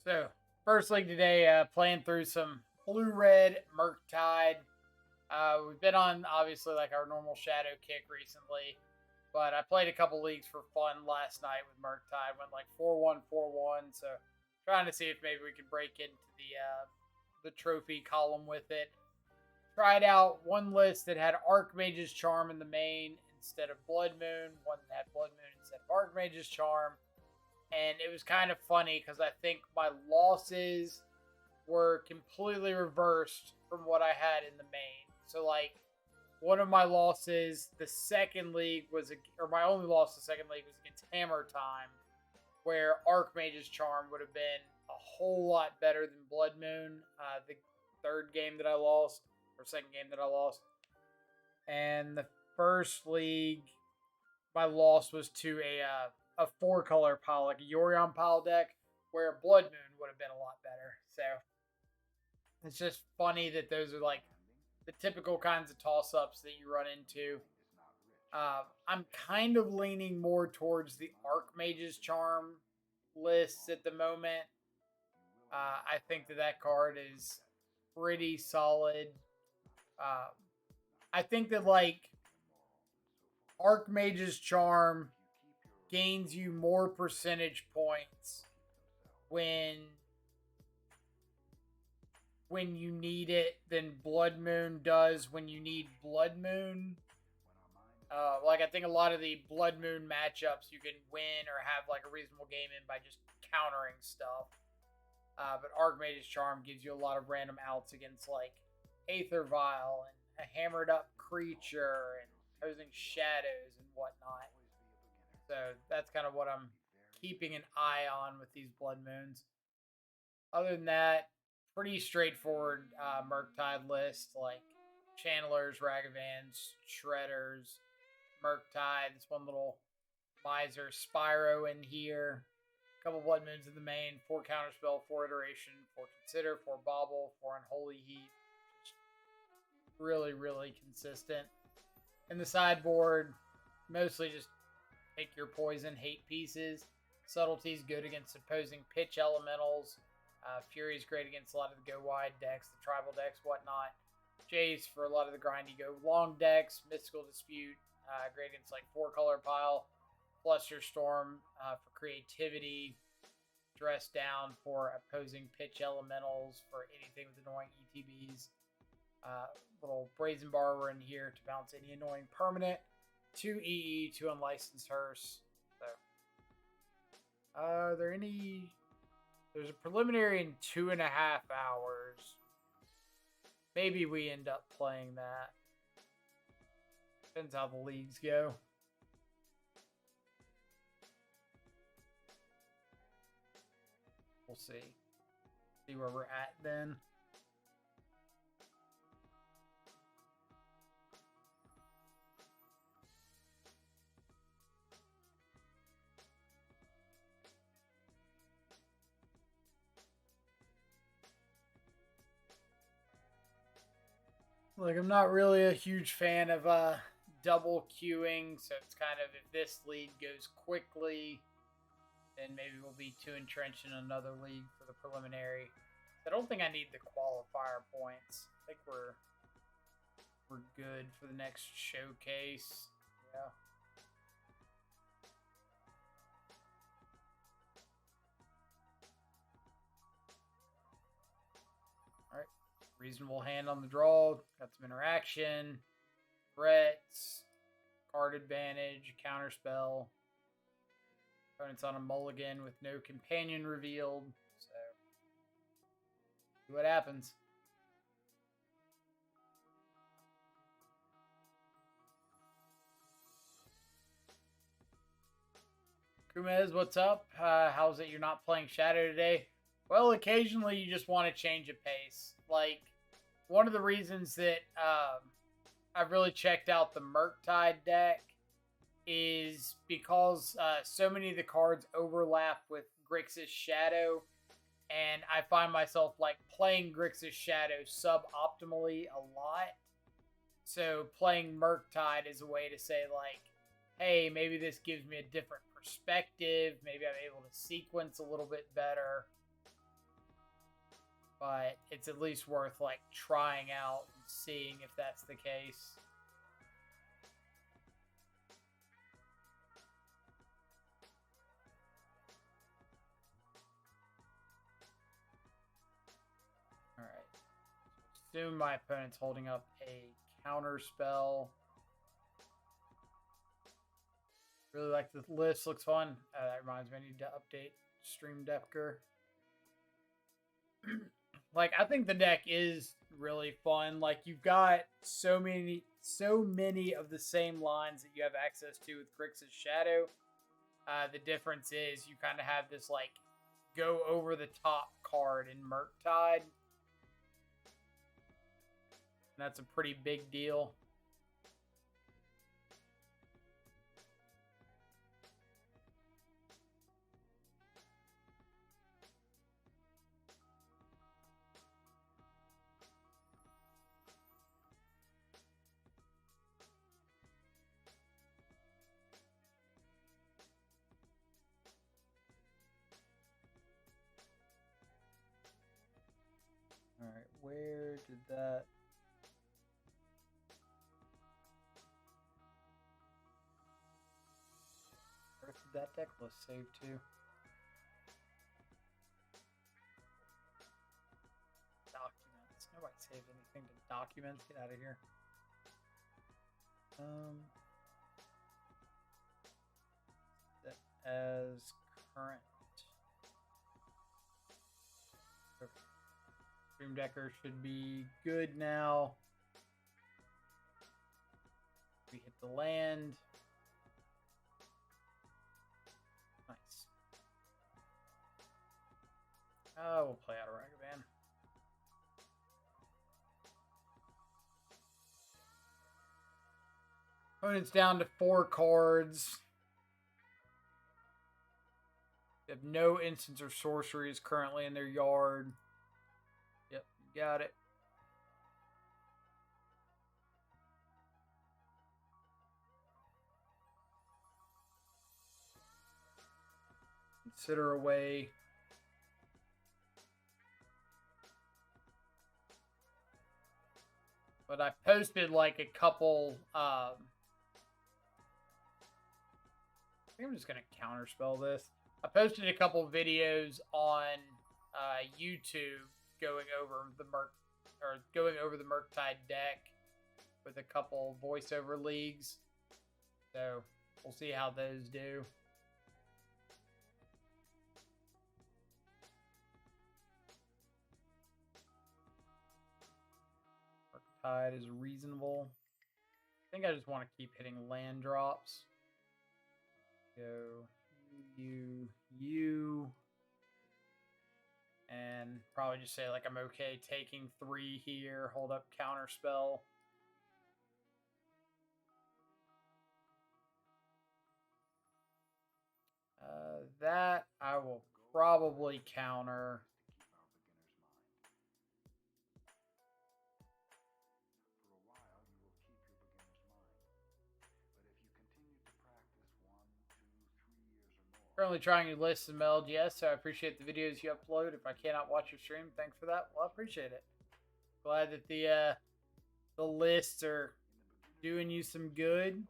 So, first league today, playing through some blue-red Murktide. We've been on, obviously, like our normal Shadow kick recently, but I played a couple leagues for fun last night with Murktide. Went like 4-1, 4-1, so trying to see if maybe we could break into the trophy column with it. Tried out one list that had Archmage's Charm in the main instead of Blood Moon, one that had Blood Moon instead of Archmage's Charm, and it was kind of funny because I think my losses were completely reversed from what I had in the main. So like one of my losses, the second league was, or my only loss the second league was against Hammer Time, where Archmage's Charm would have been a whole lot better than Blood Moon. The third game that I lost, or second game that I lost, and the first league, my loss was to a four color pile, like a Yorion pile deck, where Blood Moon would have been a lot better. So it's just funny that those are like the typical kinds of toss ups that you run into. I'm kind of leaning more towards the Archmage's Charm lists at the moment. I think that card is pretty solid. Uh, I think that like Archmage's Charm gains you more percentage points when you need it than Blood Moon does when you need Blood Moon. Like I think a lot of the Blood Moon matchups you can win or have like a reasonable game in by just countering stuff. But Archmage's Charm gives you a lot of random outs against like Aether Vial and a hammered up creature and opposing shadows and whatnot. So that's kind of what I'm keeping an eye on with these Blood Moons. Other than that, pretty straightforward Murktide list, like Channelers, Ragavans, Shredders, Murktide. This one little Miser Spyro in here. A couple Blood Moons in the main, 4 Counterspell, 4 Iteration, 4 Consider, 4 Bobble, 4 Unholy Heat. Just really, really consistent. In the sideboard, mostly just pick your poison, hate pieces. Subtlety's good against opposing pitch elementals. Fury's great against a lot of the go wide decks, the tribal decks, whatnot. Jace for a lot of the grindy go long decks. Mystical Dispute, great against like 4 color pile. Flusterstorm for creativity. Dress Down for opposing pitch elementals, for anything with annoying ETBs. Little Brazen Borrower in here to bounce any annoying permanent. 2 EE, 2 Unlicensed Hearse. So, are there any? There's a preliminary in 2.5 hours. Maybe we end up playing that. Depends how the leagues go. We'll see. See where we're at then. Like, I'm not really a huge fan of double queuing, so it's kind of, if this league goes quickly, then maybe we'll be too entrenched in another league for the preliminary. I don't think I need the qualifier points. I think we're good for the next showcase. Yeah. All right. Reasonable hand on the draw. Got some interaction. Threats. Card advantage. Counterspell. Opponent's on a mulligan with no companion revealed. So, see what happens. Kumez, what's up? How's it you're not playing Shadow today? Well, occasionally you just want to change a pace. Like, one of the reasons that I've really checked out the Murktide deck is because so many of the cards overlap with Grixis Shadow, and I find myself like playing Grixis Shadow suboptimally a lot. So playing Murktide is a way to say like, hey, maybe this gives me a different perspective. Maybe I'm able to sequence a little bit better. but it's at least worth like trying out and seeing if that's the case. All right. Assume my opponent's holding up a counter spell. Really like the list. Looks fun. That reminds me, I need to update Stream Depker. Like, I think the deck is really fun. Like, you've got so many of the same lines that you have access to with Grixis Shadow. The difference is you kind of have this, like, go over the top card in Murktide. And that's a pretty big deal. Alright, where did that... Where did that deck list save to? Documents. Nobody saved anything to documents. Get out of here. That as current. Stream Decker should be good now. We hit the land. Nice. Oh, we'll play out a Ragavan. Opponent's down to 4 cards. They have no instants or sorceries currently in their yard. Yep, got it. Consider a way. But I posted like a couple. I think I'm just gonna counterspell this. I posted a couple videos on YouTube going over the Murktide deck with a couple voiceover leagues. So we'll see how those do. Murktide is reasonable. I think I just want to keep hitting land drops. Go you. And probably just say like I'm okay taking 3 here, hold up counterspell. That I will probably counter. Currently trying to list some LGS, so I appreciate the videos you upload. If I cannot watch your stream, thanks for that. Well, I appreciate it. Glad that the lists are doing you some good.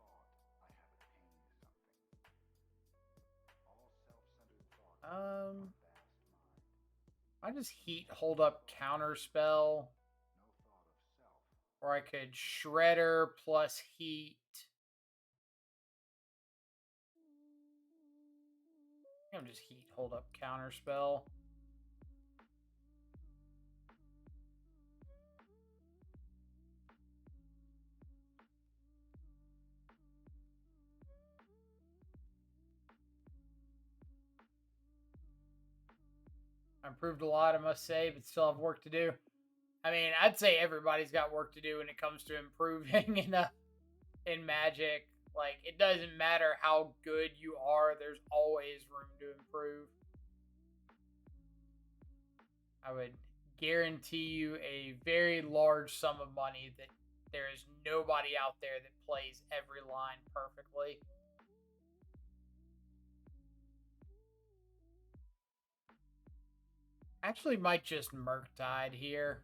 I just heat, hold up, counterspell, or I could shredder plus heat. I'm just heat, hold up, counterspell. I improved a lot, I must say, but still have work to do. I mean, I'd say everybody's got work to do when it comes to improving in Magic. Like, it doesn't matter how good you are, there's always room to improve. I would guarantee you a very large sum of money that there is nobody out there that plays every line perfectly. Actually, might just Murktide here.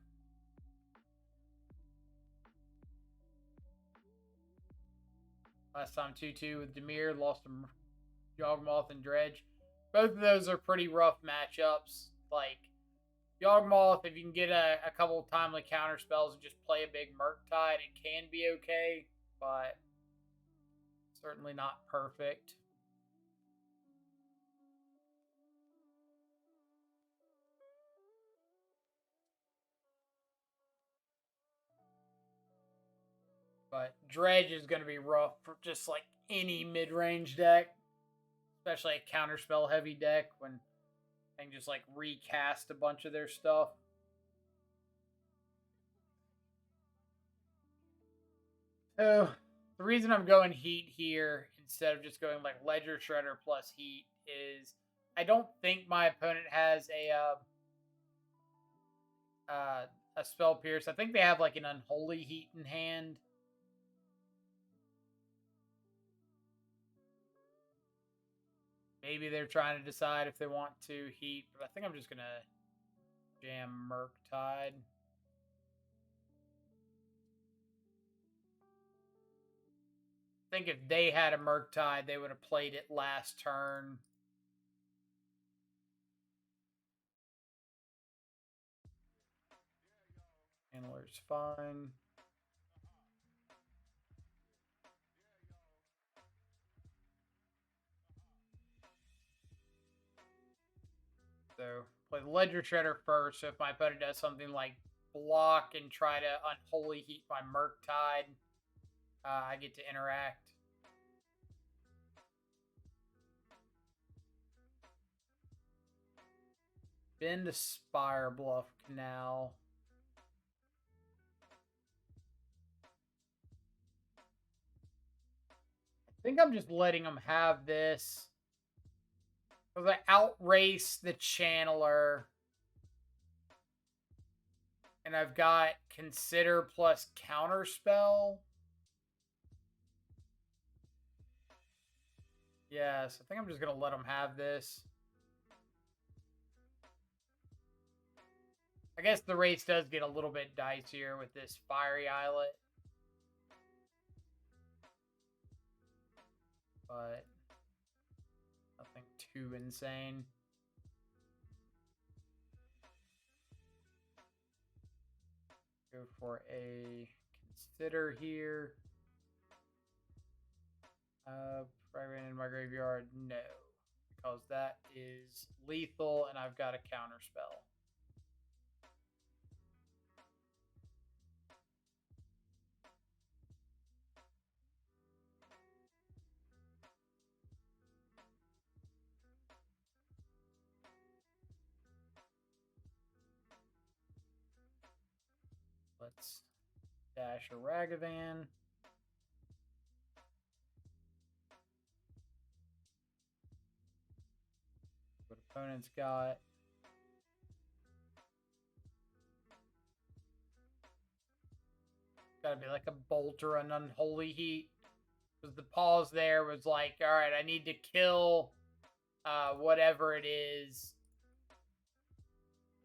Last time 2-2 with Demir, lost to Yawgmoth and Dredge. Both of those are pretty rough matchups. Like, Yawgmoth, if you can get a couple of timely counter spells and just play a big Murktide, it can be okay, but certainly not perfect. But Dredge is going to be rough for just like any mid-range deck, especially a counterspell heavy deck when they can just like recast a bunch of their stuff. So the reason I'm going Heat here instead of just going like Ledger Shredder plus Heat is I don't think my opponent has a Spell Pierce. I think they have like an Unholy Heat in hand. Maybe they're trying to decide if they want to Heat, but I think I'm just going to jam Murktide. I think if they had a Murktide, they would have played it last turn. Handler's fine. So play the Ledger Shredder first. So if my opponent does something like block and try to Unholy Heat my Murktide, I get to interact. Bend to Spire Bluff Canal. I think I'm just letting them have this. Because I outrace the Channeler. And I've got Consider plus Counterspell. Yes, I think I'm just going to let them have this. I guess the race does get a little bit dicier with this Fiery Islet. But nothing too insane. Go for a Consider here. Fragment in my graveyard? No. Because that is lethal and I've got a counter spell. Let's dash a Ragavan. What opponent's got. Gotta be like a Bolt or an Unholy Heat. Because the pause there was like, alright, I need to kill whatever it is.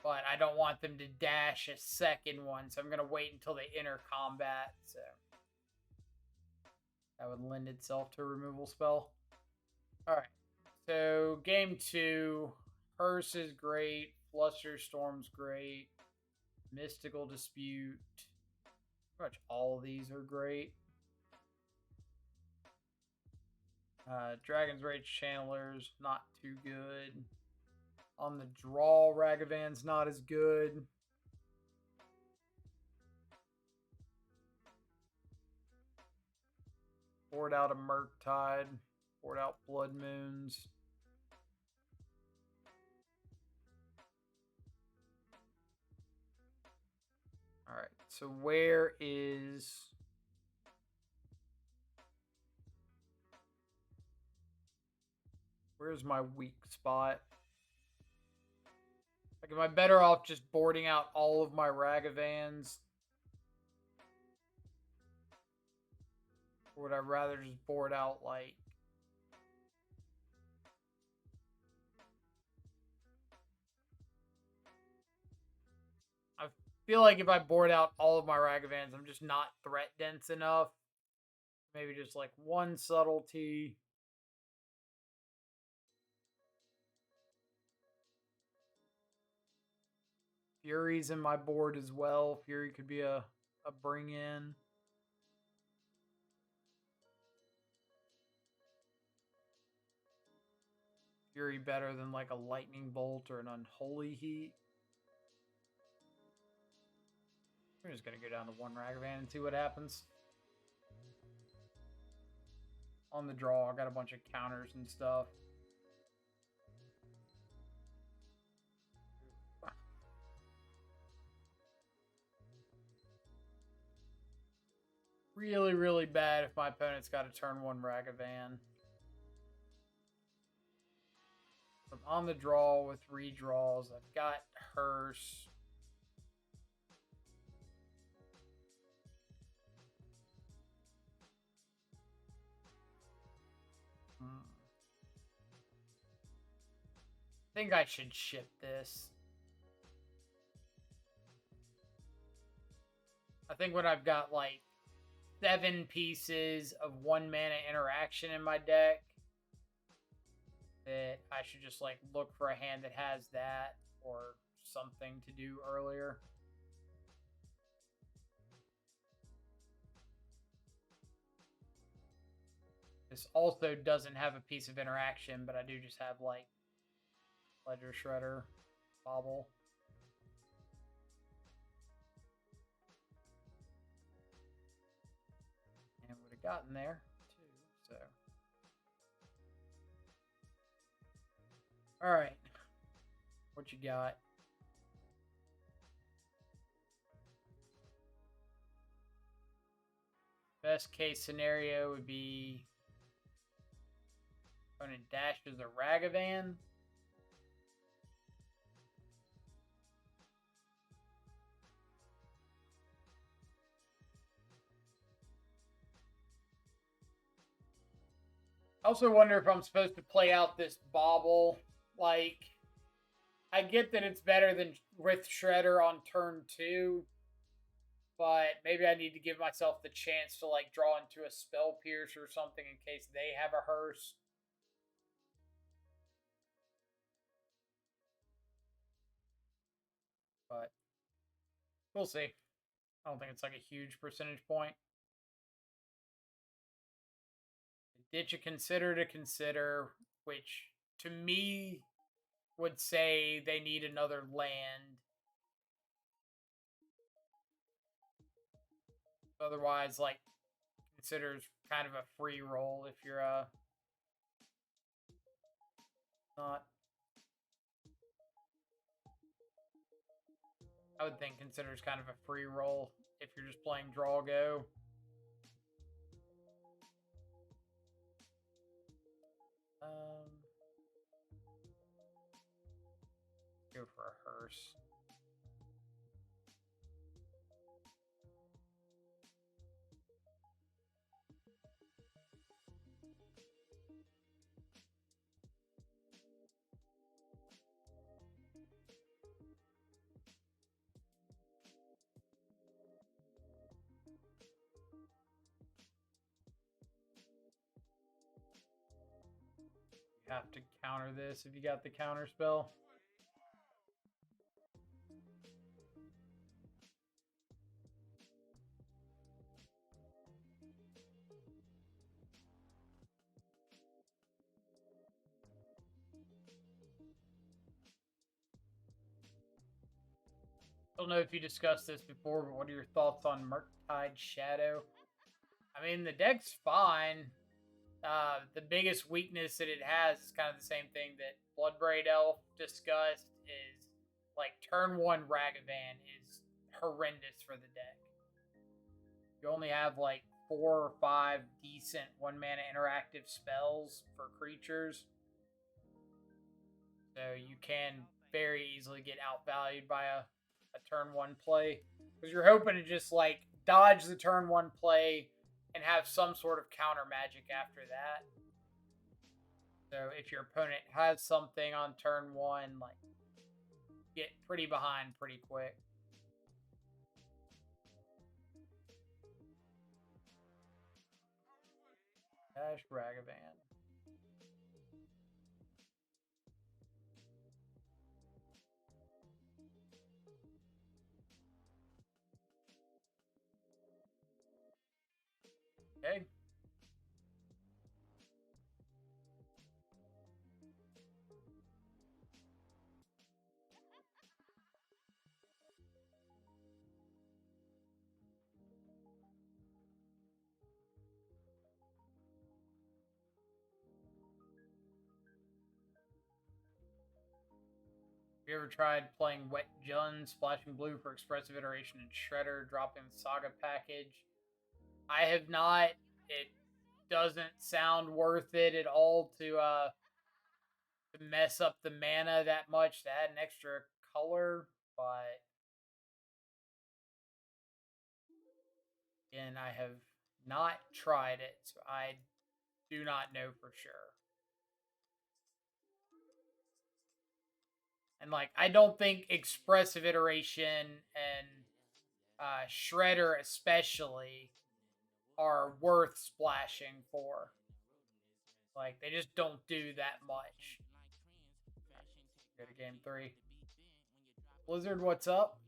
But I don't want them to dash a second one, so I'm going to wait until they enter combat. So that would lend itself to a removal spell. Alright, so game 2. Hearse is great. Flusterstorm's great. Mystical Dispute. Pretty much all of these are great. Dragon's Rage Channelers, not too good. On the draw, Ragavan's not as good. Board out a Murktide. Board out Blood Moons. Alright, so where is... Where's my weak spot? Like, am I better off just boarding out all of my Ragavans? Or would I rather just board out, like... feel like if I board out all of my Ragavans, I'm just not threat dense enough. Maybe just like one subtlety. Fury's in my board as well. Fury could be a bring in. Fury better than like a lightning bolt or an unholy heat. We're just gonna go down to one Ragavan and see what happens. On the draw, I got a bunch of counters and stuff. Really, really bad if my opponent's got a turn one Ragavan. I'm on the draw with redraws. I've got Hearse. I think I should ship this. I think when I've got like 7 pieces of 1 mana interaction in my deck, that I should just like look for a hand that has that or something to do earlier. This also doesn't have a piece of interaction, but I do just have like Ledger Shredder, Bobble. And would have gotten there too, so. All right. What you got? Best case scenario would be opponent dashes a Ragavan. I also wonder if I'm supposed to play out this Bobble. Like, I get that it's better than with Shredder on turn 2, but maybe I need to give myself the chance to like draw into a Spell Pierce or something in case they have a Hearse. But we'll see. I don't think it's like a huge percentage point. Ditch a Consider to consider, which to me would say they need another land. Otherwise, like, Consider's kind of a free roll if you're not. I would think Consider's kind of a free roll if you're just playing draw go. Go for a Hearse. You have to counter this if you got the counter spell. I don't know if you discussed this before, but what are your thoughts on Murktide Shadow? I mean, the deck's fine. The biggest weakness that it has is kind of the same thing that Bloodbraid Elf discussed, is like turn 1 Ragavan is horrendous for the deck. You only have like 4 or 5 decent 1 mana interactive spells for creatures. So you can very easily get outvalued by a turn 1 play. Because you're hoping to just like dodge the turn 1 play and have some sort of counter magic after that. So if your opponent has something on turn 1, like, get pretty behind pretty quick. Ash Ragavan. Okay. Have you ever tried playing Wet Jun, splashing blue for expressive iteration and Shredder, dropping the Saga package? I have not. It doesn't sound worth it at all to mess up the mana that much to add an extra color, but again, I have not tried it, so I do not know for sure. And like, I don't think expressive iteration and Shredder especially are worth splashing for. Like, they just don't do that much. Go to game 3. Blizzard, what's up?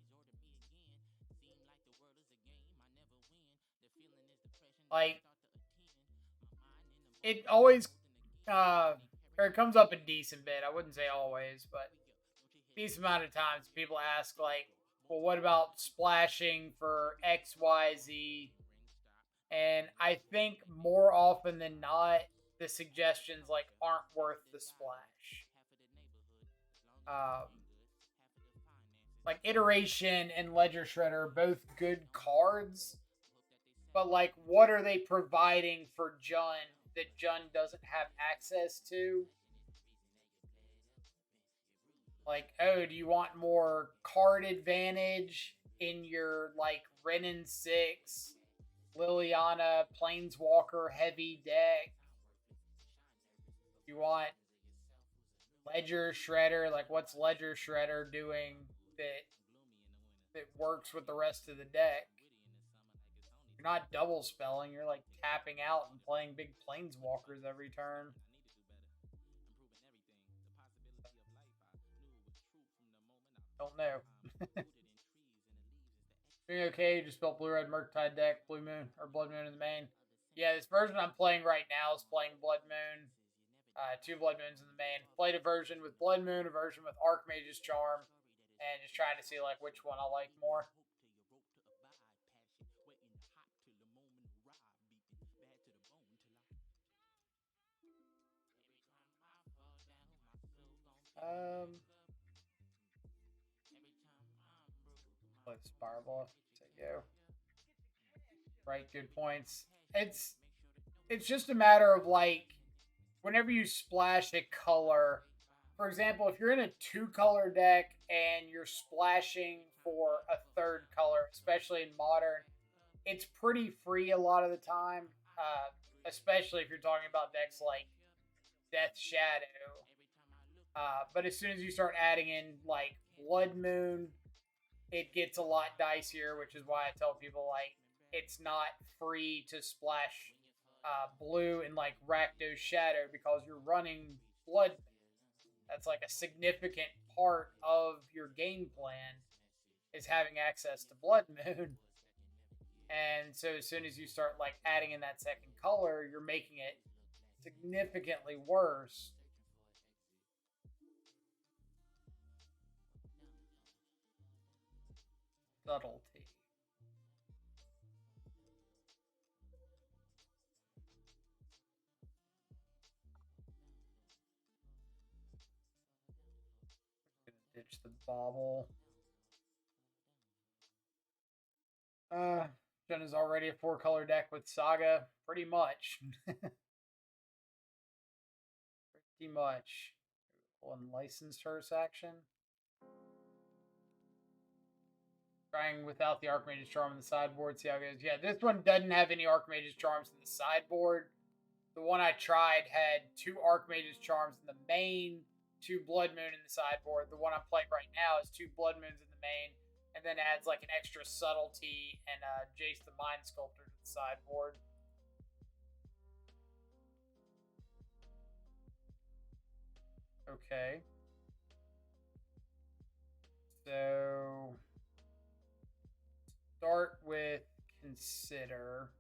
Like, it always, or it comes up a decent bit. I wouldn't say always, but decent amount of times people ask, like, well, what about splashing for X, Y, Z? And I think more often than not, the suggestions like aren't worth the splash. Like Iteration and Ledger Shredder are both good cards, but like, what are they providing for Jun that Jun doesn't have access to? Like, oh, do you want more card advantage in your like Renin 6, Liliana, Planeswalker heavy deck? You want Ledger Shredder? Like, what's Ledger Shredder doing that works with the rest of the deck? You're not double spelling. You're like tapping out and playing big Planeswalkers every turn. Don't know. Doing okay. Just built Blue Red Murktide deck, Blue Moon or Blood Moon in the main. Yeah, this version I'm playing right now is playing Blood Moon. 2 Blood Moons in the main. Played a version with Blood Moon, a version with Archmage's Charm, and just trying to see like which one I like more. Play the Spiral Ball. So go. Right, good points. It's just a matter of like whenever you splash a color. For example, if you're in a 2-color deck and you're splashing for a 3rd color, especially in modern, it's pretty free a lot of the time. Especially if you're talking about decks like Death Shadow. But as soon as you start adding in like Blood Moon, it gets a lot dicier, which is why I tell people like it's not free to splash blue in like Rakdos Shadow because you're running Blood Moon. That's like a significant part of your game plan is having access to Blood Moon. And so as soon as you start like adding in that 2nd color, you're making it significantly worse. Subtlety. Gonna ditch the bauble. Jun is already a 4-color deck with Saga, pretty much. Pretty much. Unlicensed Hearse action. Trying without the Archmage's Charm on the sideboard, see how it goes. Yeah, this one doesn't have any Archmage's Charms in the sideboard. The one I tried had 2 Archmage's Charms in the main, 2 Blood Moon in the sideboard. The one I'm playing right now is 2 Blood Moons in the main, and then adds like an extra Subtlety and Jace the Mind Sculptor to the sideboard. Okay. So start with consider.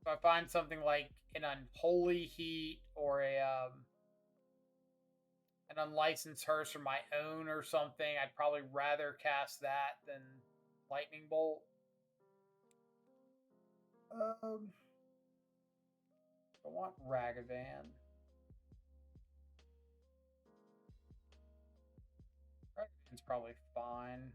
If I find something like an unholy heat or an unlicensed hearse for my own or something, I'd probably rather cast that than lightning bolt. I want Ragavan. Ragavan's probably fine.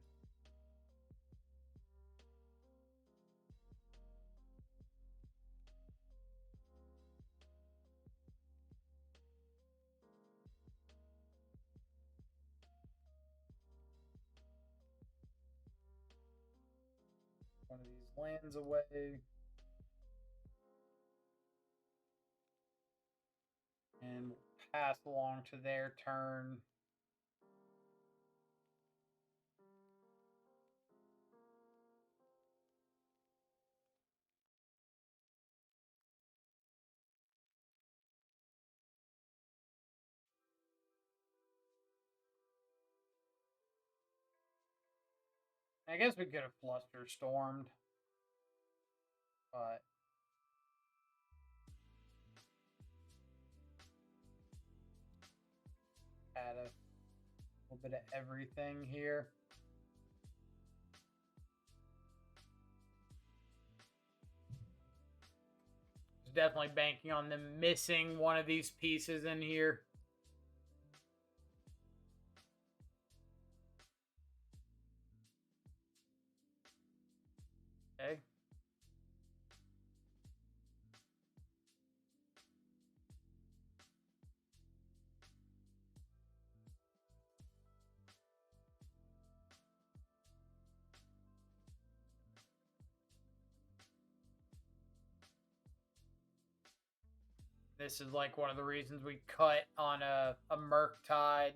One of these lands away. And pass along to their turn. I guess we could have Fluster Stormed, but add a little bit of everything here. Definitely banking on them missing one of these pieces in here. Okay. This is like one of the reasons we cut on a Murktide.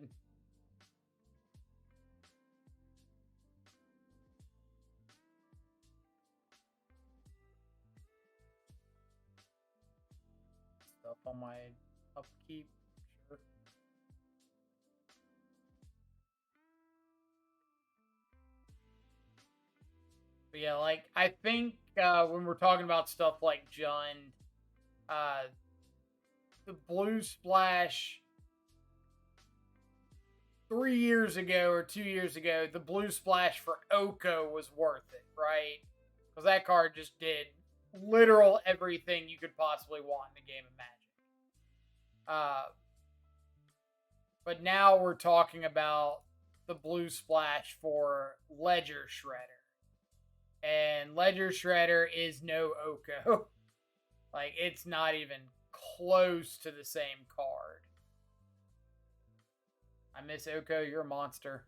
Stuff on my upkeep, sure. But yeah, like I think when we're talking about stuff like Jund, the blue splash 3 years ago or 2 years ago, the blue splash for Oko was worth it, right? Because that card just did literal everything you could possibly want in a game of Magic. But now we're talking about the blue splash for Ledger Shredder. And Ledger Shredder is no Oko. Like, it's not even close to the same card. I miss Oko, you're a monster.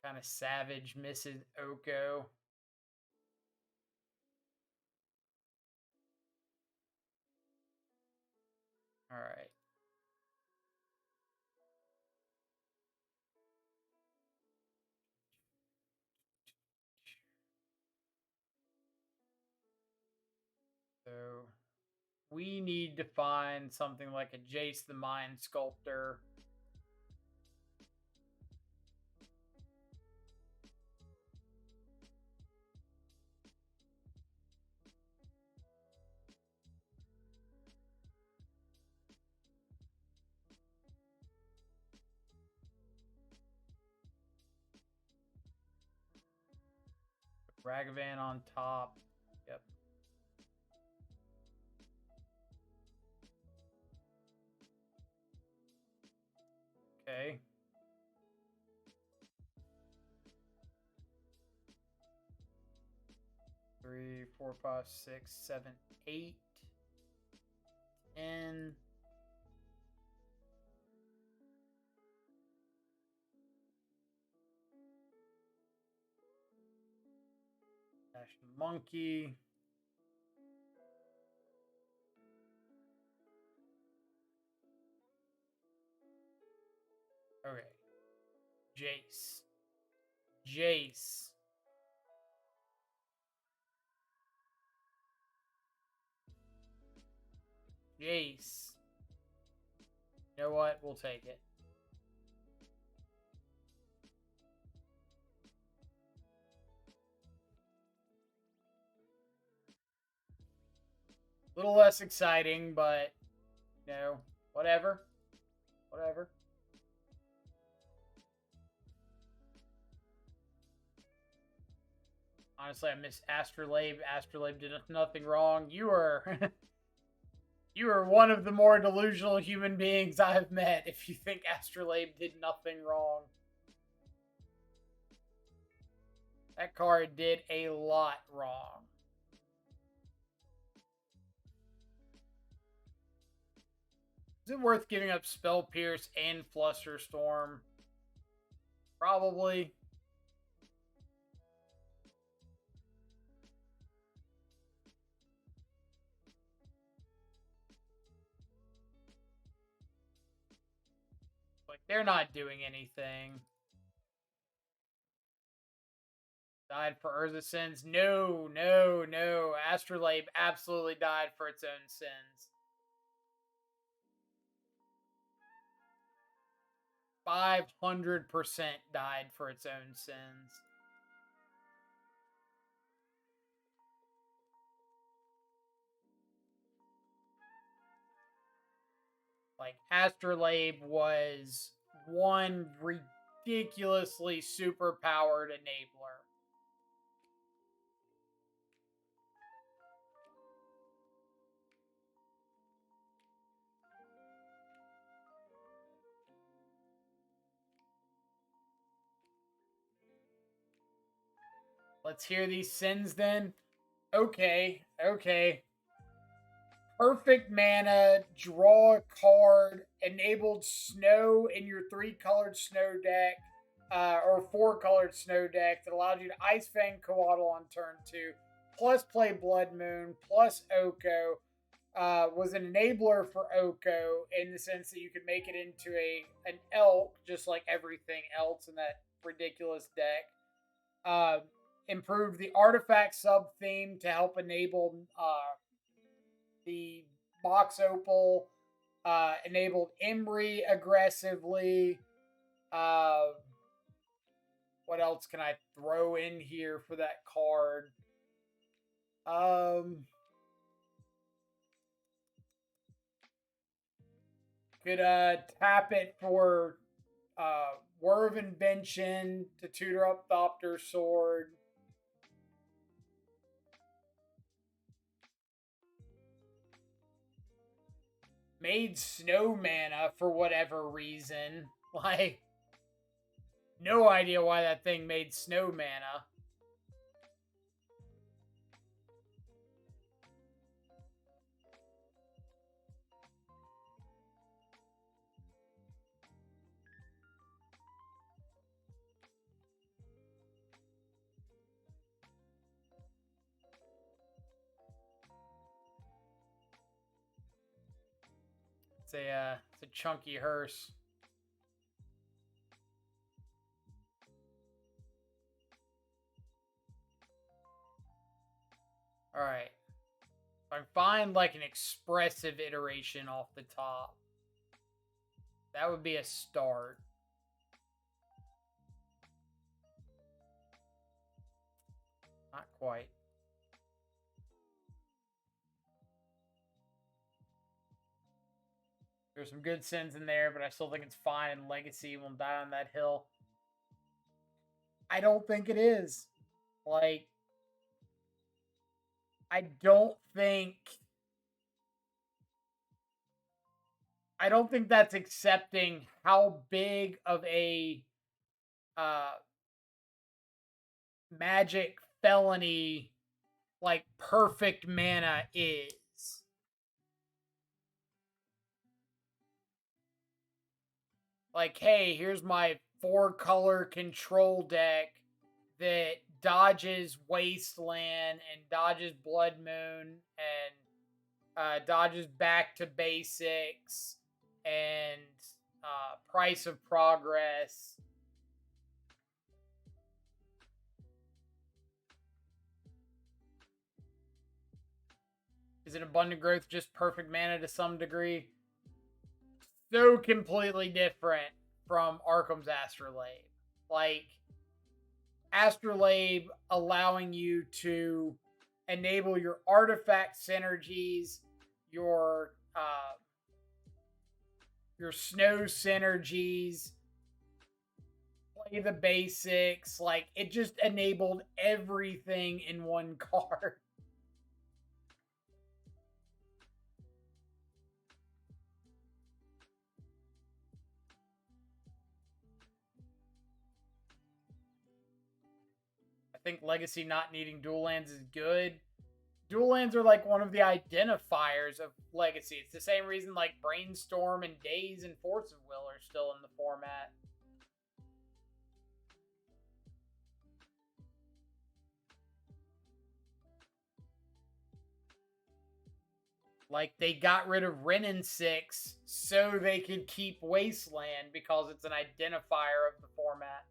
Kind of savage misses Oko. All right. So we need to find something like a Jace the Mind Sculptor. Ragavan on top. Yep. Okay. 3, 4, 5, 6, 7, 8, 10. Dash Monkey. Okay. Jace. Jace. Jace. You know what? We'll take it. A little less exciting, but, you know, whatever. Whatever. Honestly, I miss Astrolabe. Astrolabe did nothing wrong. You are... you are one of the more delusional human beings I've met if you think Astrolabe did nothing wrong. That card did a lot wrong. Is it worth giving up Spell Pierce and Flusterstorm? Probably. Like, they're not doing anything. Died for Urza's sins? No, no, no. Astrolabe absolutely died for its own sins. 500% died for its own sins. Like, Astrolabe was one ridiculously super-powered enabler. Let's hear these sins then. Okay, okay. Perfect mana, draw a card, enabled snow in your 3-colored snow deck, or 4-colored snow deck that allowed you to Ice Fang Coatl on turn 2, plus play Blood Moon, plus Oko. Was an enabler for Oko in the sense that you could make it into an elk, just like everything else in that ridiculous deck. Improved the artifact sub-theme to help enable the Box Opal, enabled Emry aggressively. What else can I throw in here for that card? Could tap it for Werven Benchen to tutor up Thopter Sword. Made snow mana for whatever reason. Like, no idea why that thing made snow mana. It's a chunky hearse. All right. If I find like an expressive iteration off the top, that would be a start. Not quite. There's some good sins in there, but I still think it's fine, and Legacy will die on that hill. I don't think it is. Like, I don't think that's accepting how big of a Magic felony, like, perfect mana is. Like, hey, here's my 4-color control deck that dodges Wasteland and dodges Blood Moon and dodges Back to Basics and Price of Progress. Is it Abundant Growth just perfect mana to some degree? So completely different from Arkham's Astrolabe. Like, Astrolabe allowing you to enable your artifact synergies, your snow synergies, play the basics. Like, it just enabled everything in one card. I think Legacy not needing dual lands is good. Dual lands are like one of the identifiers of Legacy. It's the same reason like Brainstorm and Daze and Force of Will are still in the format. Like, they got rid of Wrenn and 6 so they could keep Wasteland because it's an identifier of the format.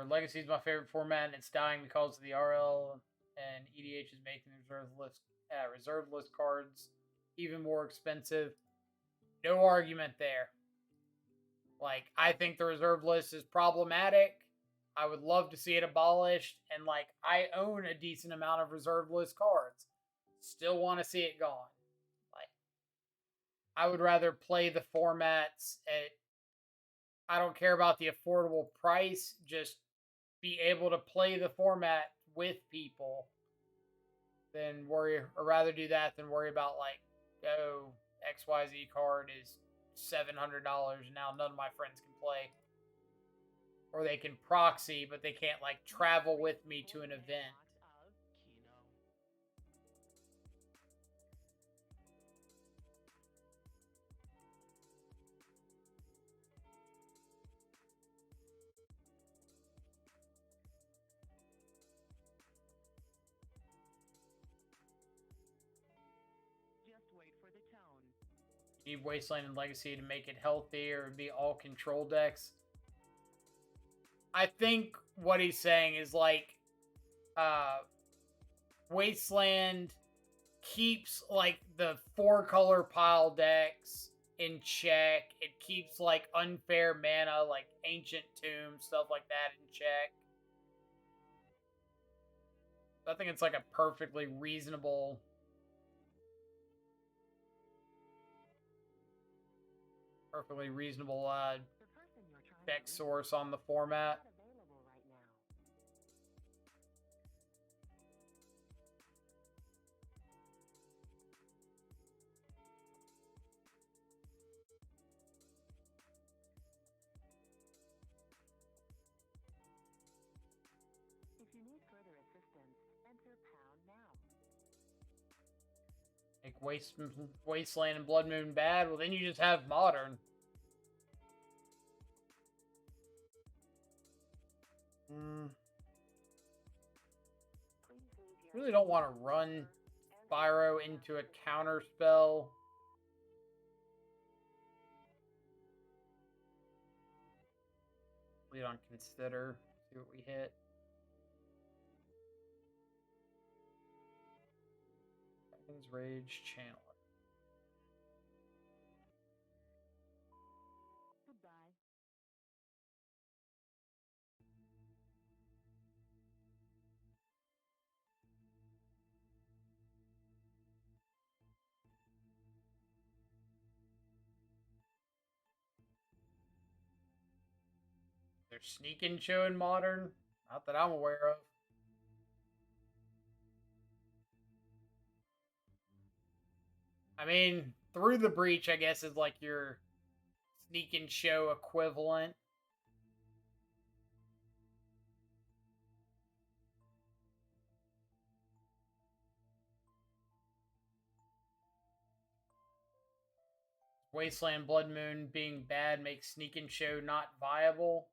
Legacy is my favorite format, and it's dying because of the RL and EDH is making the reserve list cards even more expensive. No argument there. Like, I think the reserve list is problematic. I would love to see it abolished, and like, I own a decent amount of reserve list cards. Still want to see it gone. Like, I would rather play the formats at. I don't care about the affordable price. Just be able to play the format with people than worry, or rather do that than worry about like, oh, XYZ card is $700 and now none of my friends can play. Or they can proxy, but they can't like travel with me to an event. Need Wasteland and Legacy to make it healthy, or be all control decks. I think what he's saying is like, Wasteland keeps like the 4-color pile decks in check. It keeps like unfair mana, like Ancient Tomb, stuff like that in check. So I think it's like a perfectly reasonable deck source on the format. Make Wasteland and Blood Moon bad? Well, then you just have Modern. Really don't want to run Spyro into a counter spell. Lead on Consider. See what we hit. Dragon's Rage, Channel it. There's Sneak and Show in Modern? Not that I'm aware of. I mean, Through the Breach, I guess, is like your Sneak and Show equivalent. Wasteland Blood Moon being bad makes Sneak and Show not viable.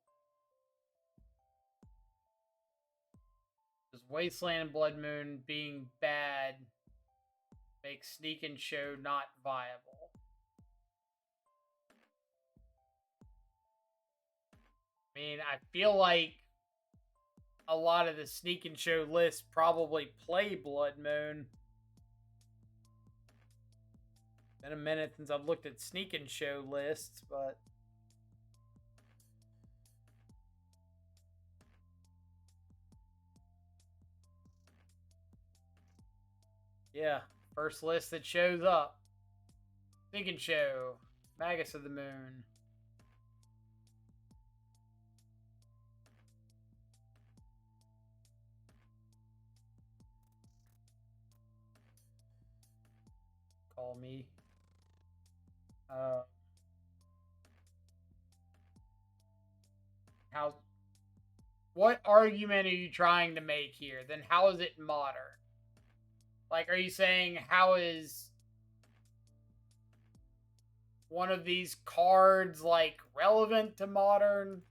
Does Wasteland and Blood Moon being bad makes Sneak and Show not viable. I mean, I feel like a lot of the Sneak and Show lists probably play Blood Moon. Been a minute since I've looked at Sneak and Show lists, but yeah, first list that shows up. Sneak and Show, Magus of the Moon. Call me. How? What argument are you trying to make here? Then how is it modern? Like, are you saying how is one of these cards like relevant to modern?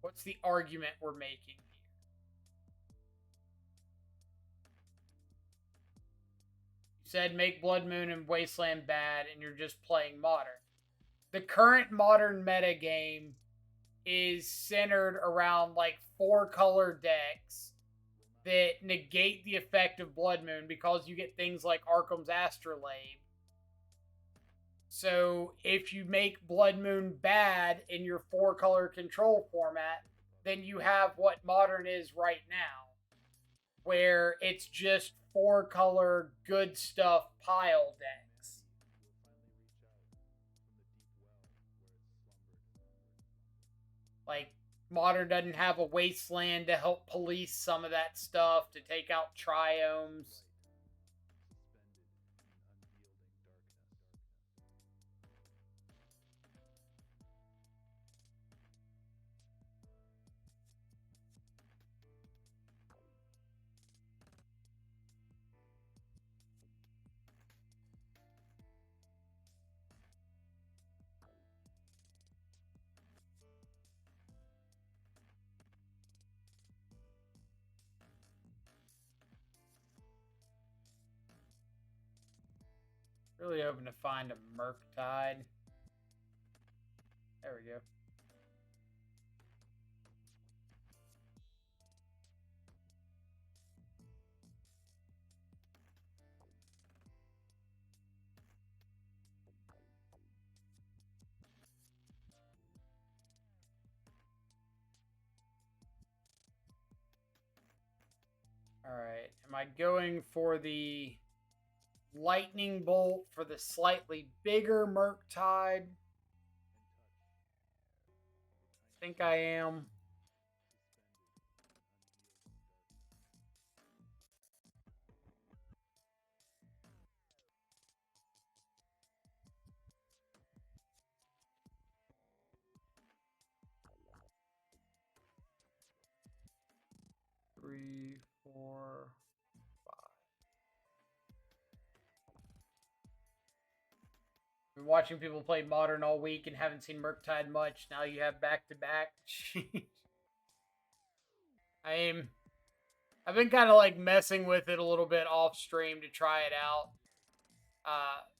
What's the argument we're making here? You said make Blood Moon and Wasteland bad, and you're just playing modern. The current modern meta game is centered around like 4-color decks that negate the effect of Blood Moon because you get things like Arkham's Astrolabe. So if you make Blood Moon bad in your 4-color control format, then you have what modern is right now, where it's just 4-color good stuff pile decks. Like, modern doesn't have a Wasteland to help police some of that stuff, to take out triomes. Really hoping to find a Murktide. There we go. Alright, am I going for the Lightning Bolt for the slightly bigger Murktide? I think I am. Three, four, five. Been watching people play Modern all week and haven't seen Murktide much. Now you have back-to-back. I've been kind of like messing with it a little bit off stream to try it out.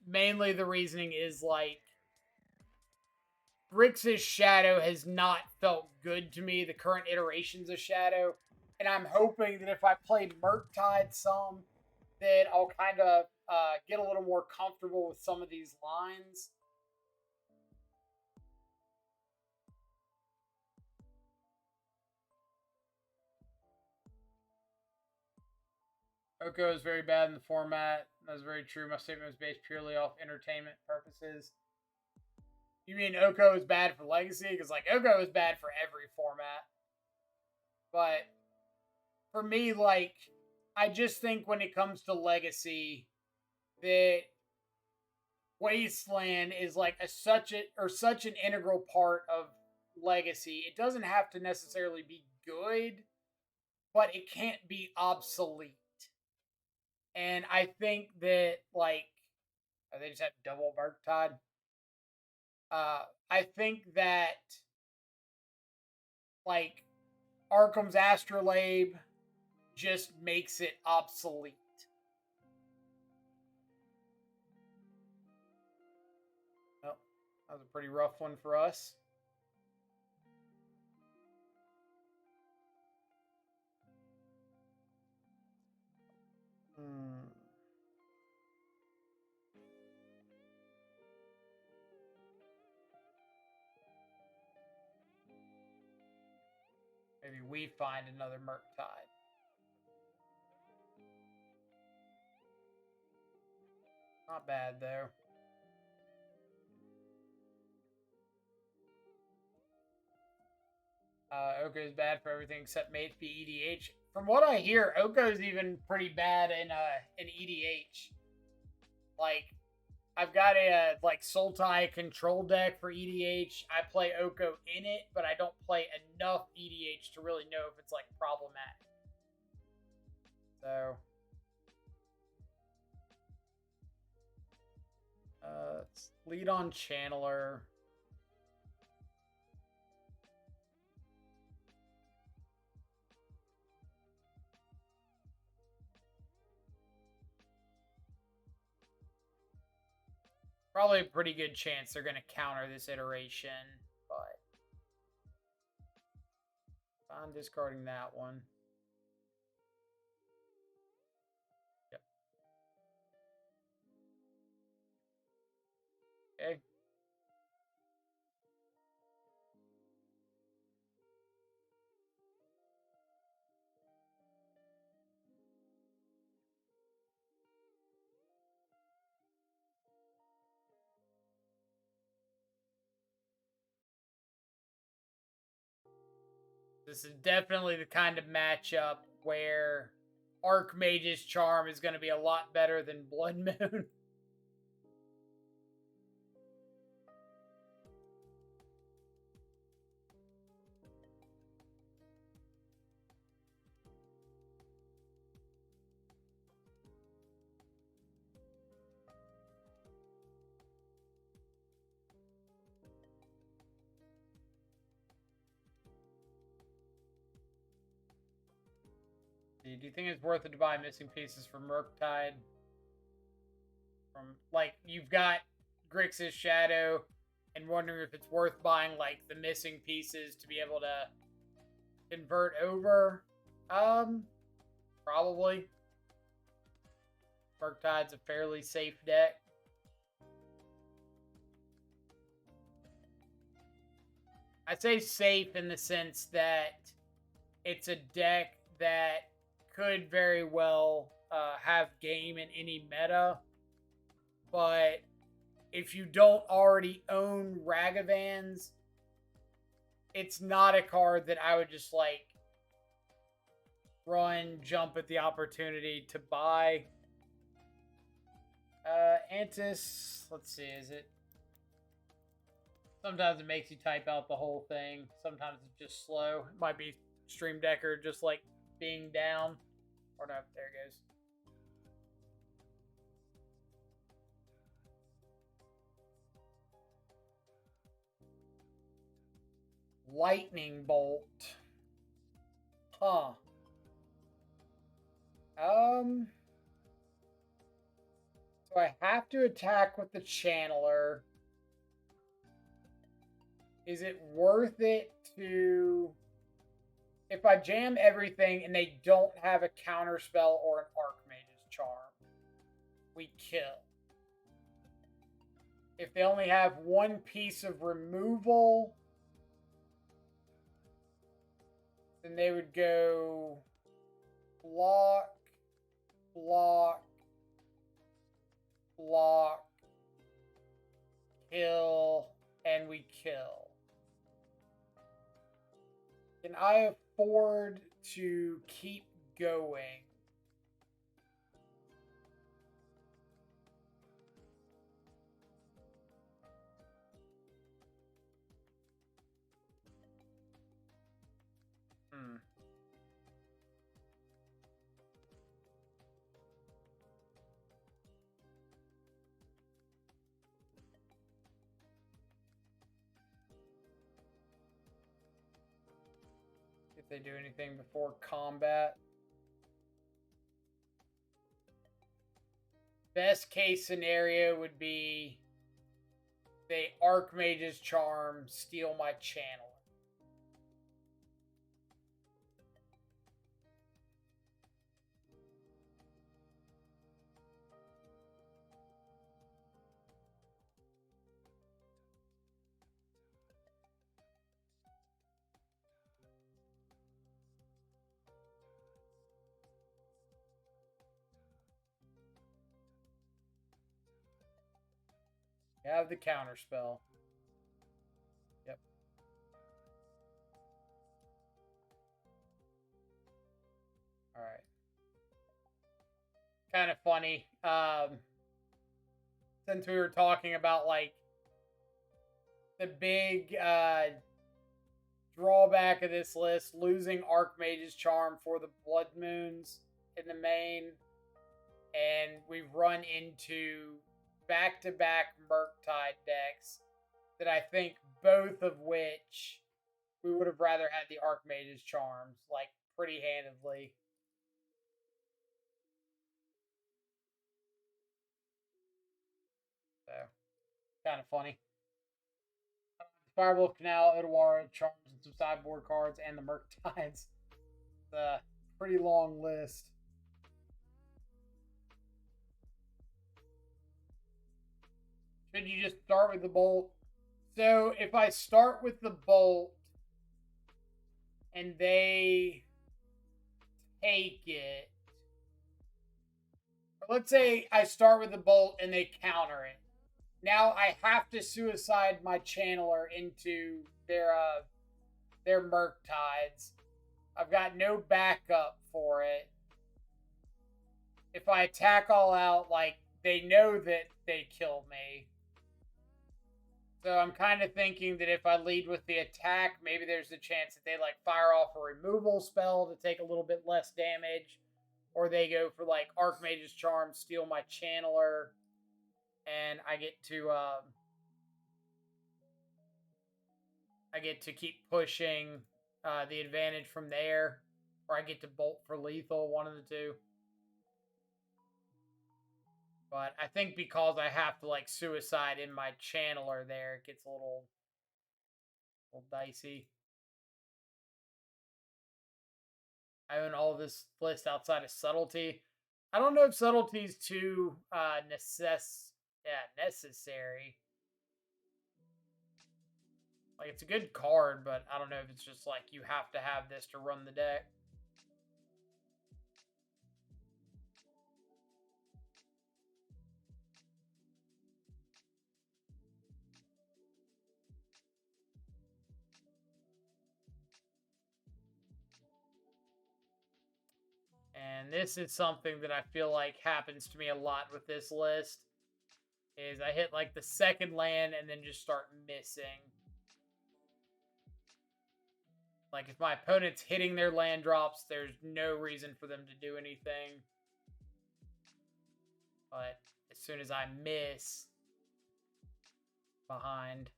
Mainly the reasoning is like Grixis Shadow has not felt good to me, the current iterations of Shadow. And I'm hoping that if I played Murktide some, that I'll kind of get a little more comfortable with some of these lines. Oko is very bad in the format. That's very true. My statement was based purely off entertainment purposes. You mean Oko is bad for Legacy? Because like Oko is bad for every format. But for me, like, I just think when it comes to Legacy, that Wasteland is like such an integral part of Legacy. It doesn't have to necessarily be good, but it can't be obsolete. And I think that like they just have double Murktide. I think that like Arkham's Astrolabe, just makes it obsolete. Oh, that was a pretty rough one for us. Maybe we find another Murktide. Not bad, though. Oko's bad for everything except mate be EDH. From what I hear, Oko's even pretty bad in EDH. Like, I've got a like Sultai control deck for EDH. I play Oko in it, but I don't play enough EDH to really know if it's like problematic. So let's lead on Channeler. Probably a pretty good chance they're going to counter this iteration, but I'm discarding that one. Yep. Okay. This is definitely the kind of matchup where Archmage's Charm is going to be a lot better than Blood Moon. Do you think it's worth it to buy missing pieces for Murktide? From like you've got Grixis Shadow, and wondering if it's worth buying like the missing pieces to be able to convert over. Probably. Murktide's a fairly safe deck. I say safe in the sense that it's a deck that could very well have game in any meta, but if you don't already own Ragavans, it's not a card that I would just like jump at the opportunity to buy. Antis, let's see, is it? Sometimes it makes you type out the whole thing. Sometimes it's just slow. It might be Stream Decker just like being down. Or no, there it goes. Lightning Bolt. Huh. So I have to attack with the Channeler. Is it worth it to... If I jam everything and they don't have a counterspell or an Archmage's Charm, we kill. If they only have one piece of removal, then they would go block, block, block, kill, and we kill. Can I afford to keep going? If they do anything before combat. Best case scenario would be the Archmage's Charm steal my channel. You have the counter spell. Yep. All right. Kind of funny. Since we were talking about like the big drawback of this list, losing Archmage's Charm for the Blood Moons in the main, and we've run into back-to-back Murktide decks that I think both of which we would have rather had the Archmage's Charms, like, pretty handedly. So, kind of funny. Firewolf Canal, Odawara, Charms, and some sideboard cards, and the Murktides. It's a pretty long list. Should you just start with the Bolt? So, if I start with the Bolt and they take it, or let's say I start with the Bolt and they counter it. Now I have to suicide my channeler into their Murktides. I've got no backup for it. If I attack all out, like, they know that they kill me. So I'm kind of thinking that if I lead with the attack, maybe there's a chance that they like fire off a removal spell to take a little bit less damage, or they go for like Archmage's Charm, steal my channeler, and I get to keep pushing the advantage from there, or I get to bolt for lethal, one of the two. But I think because I have to like suicide in my channeler there, it gets a little dicey. I own all this list outside of Subtlety. I don't know if Subtlety is too necessary. Like, it's a good card, but I don't know if it's just like you have to have this to run the deck. And this is something that I feel like happens to me a lot with this list. Is I hit like the second land and then just start missing. Like, if my opponent's hitting their land drops, there's no reason for them to do anything. But as soon as I miss, behind.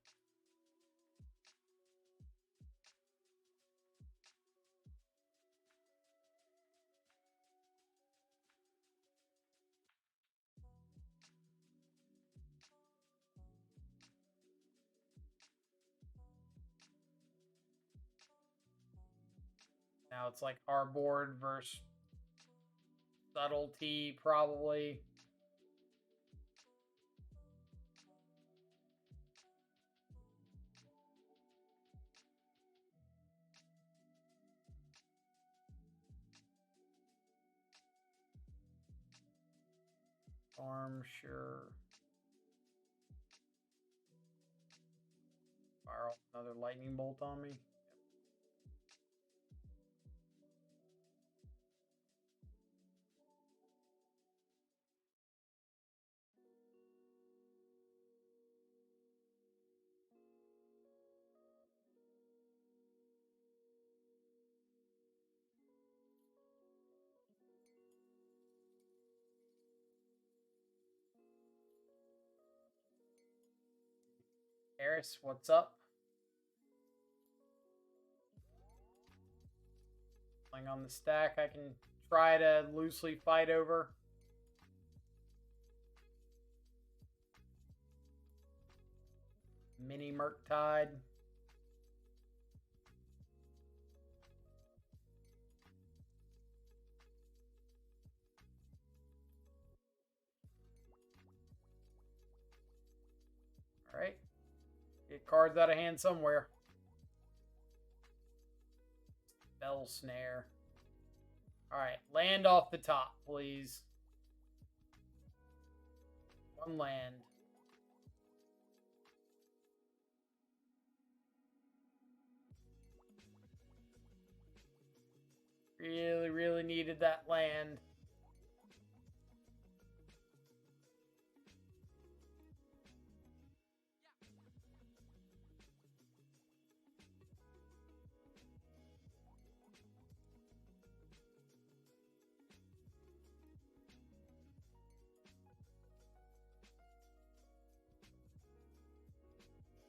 Now it's like our board versus Subtlety, probably. Arm, sure. Fire off another lightning bolt on me. Eris, what's up? Playing on the stack, I can try to loosely fight over. Mini Murktide. Alright. Get cards out of hand somewhere. Bell Snare. Alright, land off the top, please. One land. Really, really needed that land.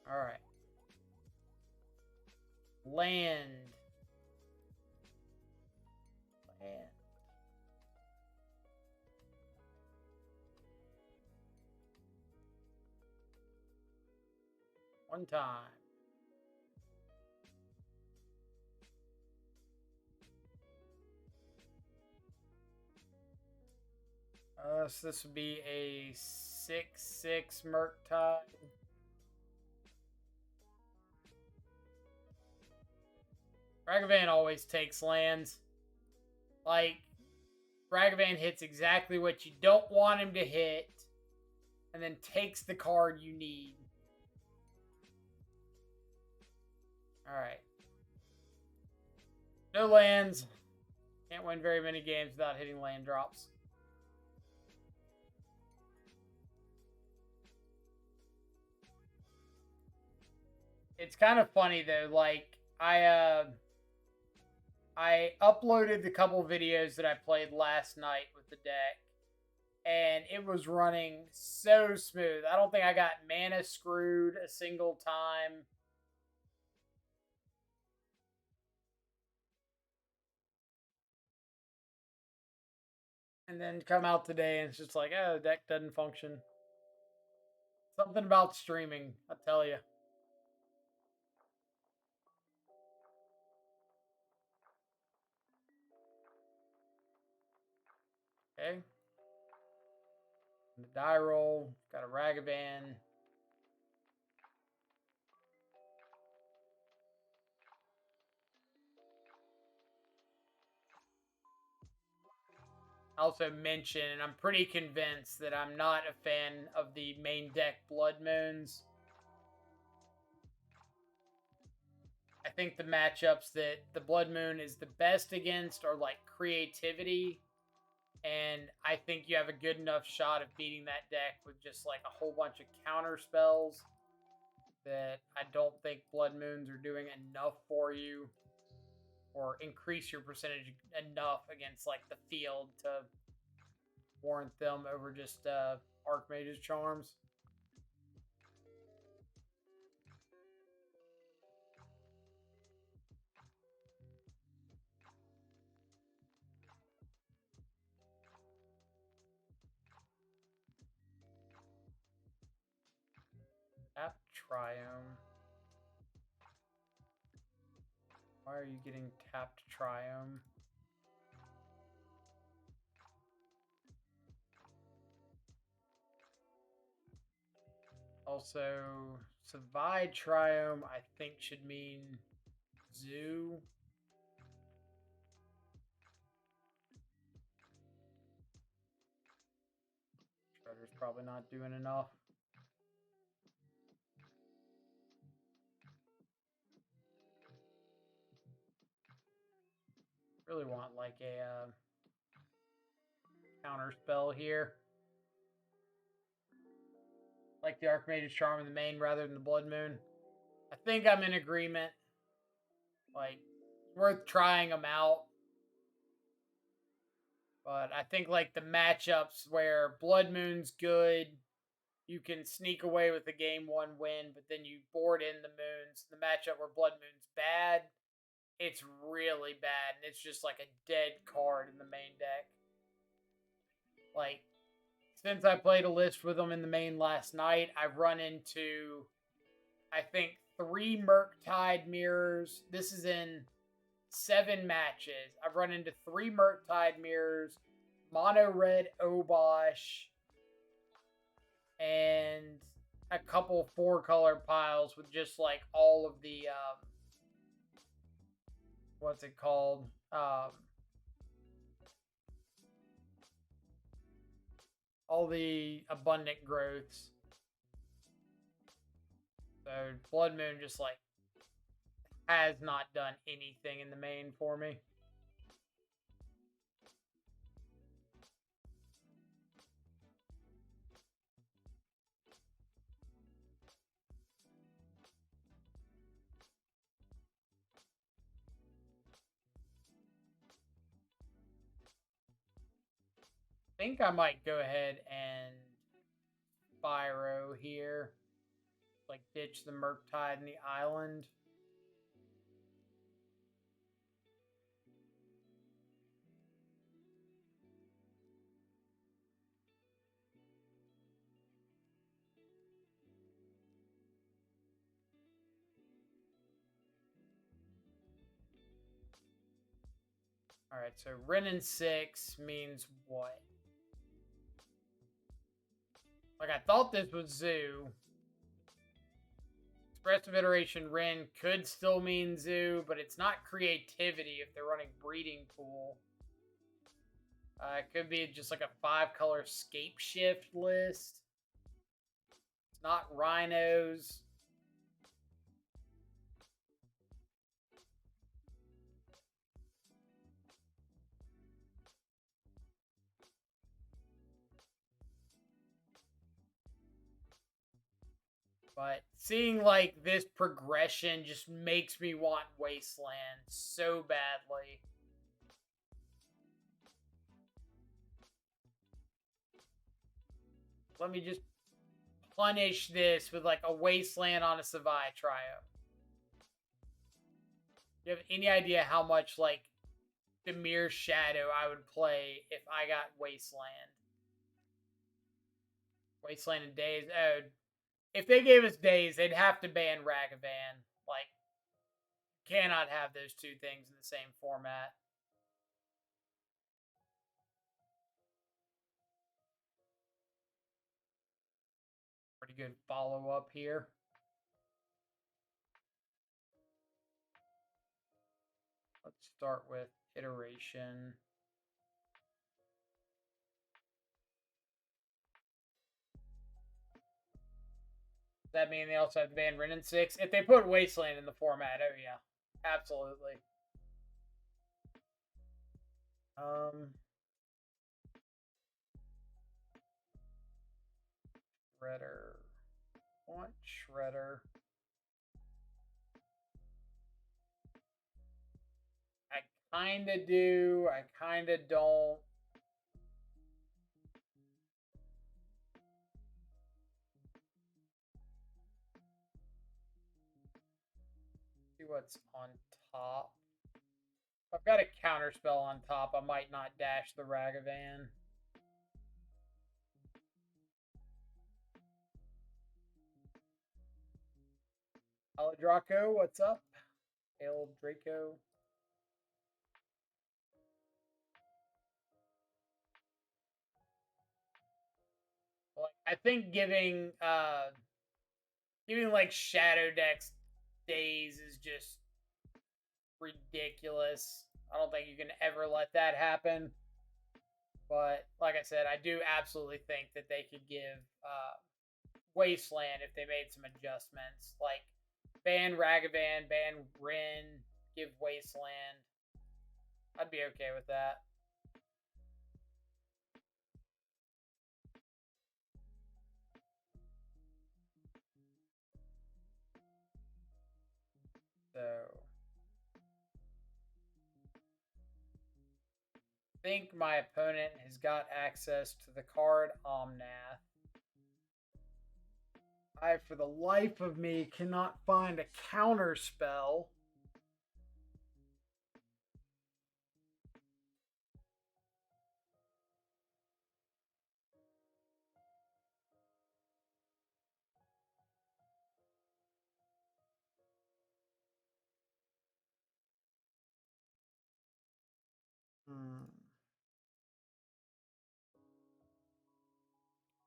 All right. Land. Land. One time. So this would be a 6/6 Murktide. Ragavan always takes lands. Like, Ragavan hits exactly what you don't want him to hit, and then takes the card you need. Alright. No lands. Can't win very many games without hitting land drops. It's kind of funny though, like I uploaded the couple videos that I played last night with the deck, and it was running so smooth. I don't think I got mana screwed a single time. And then come out today and it's just like, oh, the deck doesn't function. Something about streaming, I tell you. Okay. The die roll, got a Ragavan. I also mention, and I'm pretty convinced that I'm not a fan of the main deck Blood Moons. I think the matchups that the Blood Moon is the best against are like Creativity, and I think you have a good enough shot of beating that deck with just like a whole bunch of counter spells that I don't think Blood Moons are doing enough for you or increase your percentage enough against like the field to warrant them over just Archmage's Charms. Tap Triome. Why are you getting tapped Triome? Also, Savide Triome, I think, should mean Zoo. Shredder's probably not doing enough. Really want like a counter spell here. Like the Archmage's Charm in the main rather than the Blood Moon. I think I'm in agreement. Like, worth trying them out. But I think like the matchups where Blood Moon's good, you can sneak away with a game 1 win, but then you board in the moons. The matchup where Blood Moon's bad, it's really bad, and it's just like a dead card in the main deck. Like, since I played a list with them in the main last night, I've run into I think 3 Murktide mirrors. This is in 7 matches. I've run into 3 Murktide mirrors, mono red Obosh, and a couple 4-color piles with just like all of the what's it called? All the abundant growths. So Blood Moon just like has not done anything in the main for me. I think I might go ahead and Spyro here. Like ditch the Murktide and the island. Alright, so Renin 6 means what? Like, I thought this was Zoo. Expressive Iteration Ren could still mean Zoo, but it's not creativity if they're running Breeding Pool. It could be just like a 5-color Scape Shift list. It's not Rhinos. But seeing like this progression just makes me want Wasteland so badly. Let me just punish this with like a Wasteland on a Savai Trio. Do you have any idea how much like Demir Shadow I would play if I got Wasteland? Wasteland and Days. Oh, if they gave us Days, they'd have to ban Ragavan. Like, cannot have those two things in the same format. Pretty good follow-up here. Let's start with Iteration. Does that mean they also have to ban Renin 6? If they put Wasteland in the format, oh yeah. Absolutely. Shredder. Want Shredder. I kinda do. I kinda don't. See what's on top. If I've got a counterspell on top, I might not dash the Ragavan. Draco, what's up? Hail Draco. Well, I think giving like Shadow decks Days is just ridiculous. I don't think you can ever let that happen. But like I said, I do absolutely think that they could give Wasteland if they made some adjustments. Like ban Ragavan, ban Rin, give Wasteland. I'd be okay with that. So I think my opponent has got access to the card Omnath. I, for the life of me, cannot find a counter spell.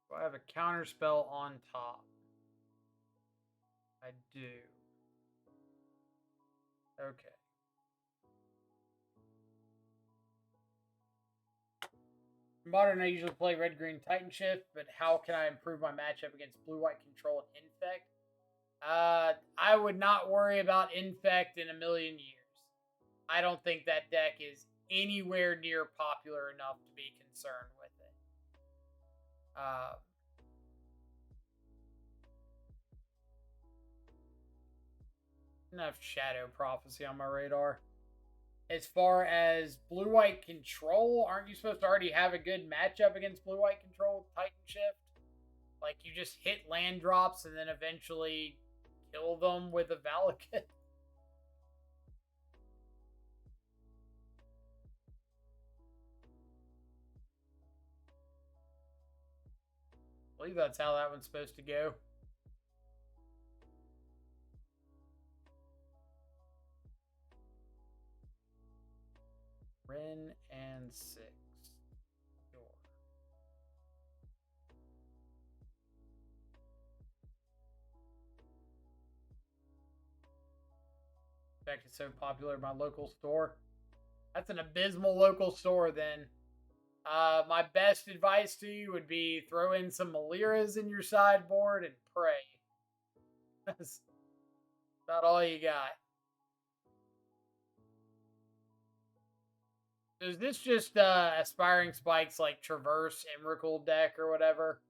Do I have a counter spell on top? I do. Okay. In Modern, I usually play red-green Titan Shift, but how can I improve my matchup against blue-white control and Infect? I would not worry about Infect in a million years. I don't think that deck is anywhere near popular enough to be concerned with it. Enough Shadow Prophecy on my radar. As far as blue-white control, aren't you supposed to already have a good matchup against blue-white control with Titan Shift? Like, you just hit land drops and then eventually kill them with a Valakut. I believe that's how that one's supposed to go. Ren and 6. Sure. In fact, it's so popular in my local store. That's an abysmal local store then. My best advice to you would be throw in some Maliras in your sideboard and pray. That's about all you got. Is this just Aspiring Spikes like Traverse Emrakul deck or whatever?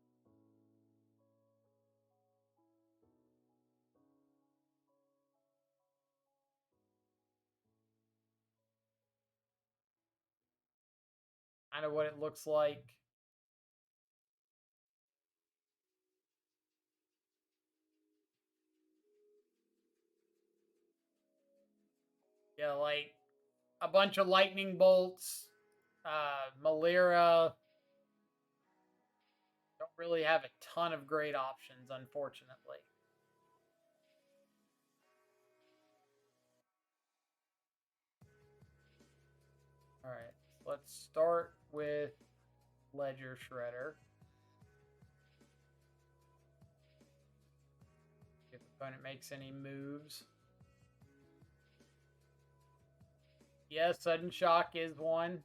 Kind of what it looks like. Yeah, like a bunch of lightning bolts, Malira. Don't really have a ton of great options, unfortunately. All right, let's start with Ledger Shredder. If the opponent makes any moves. Yes, Sudden Shock is one.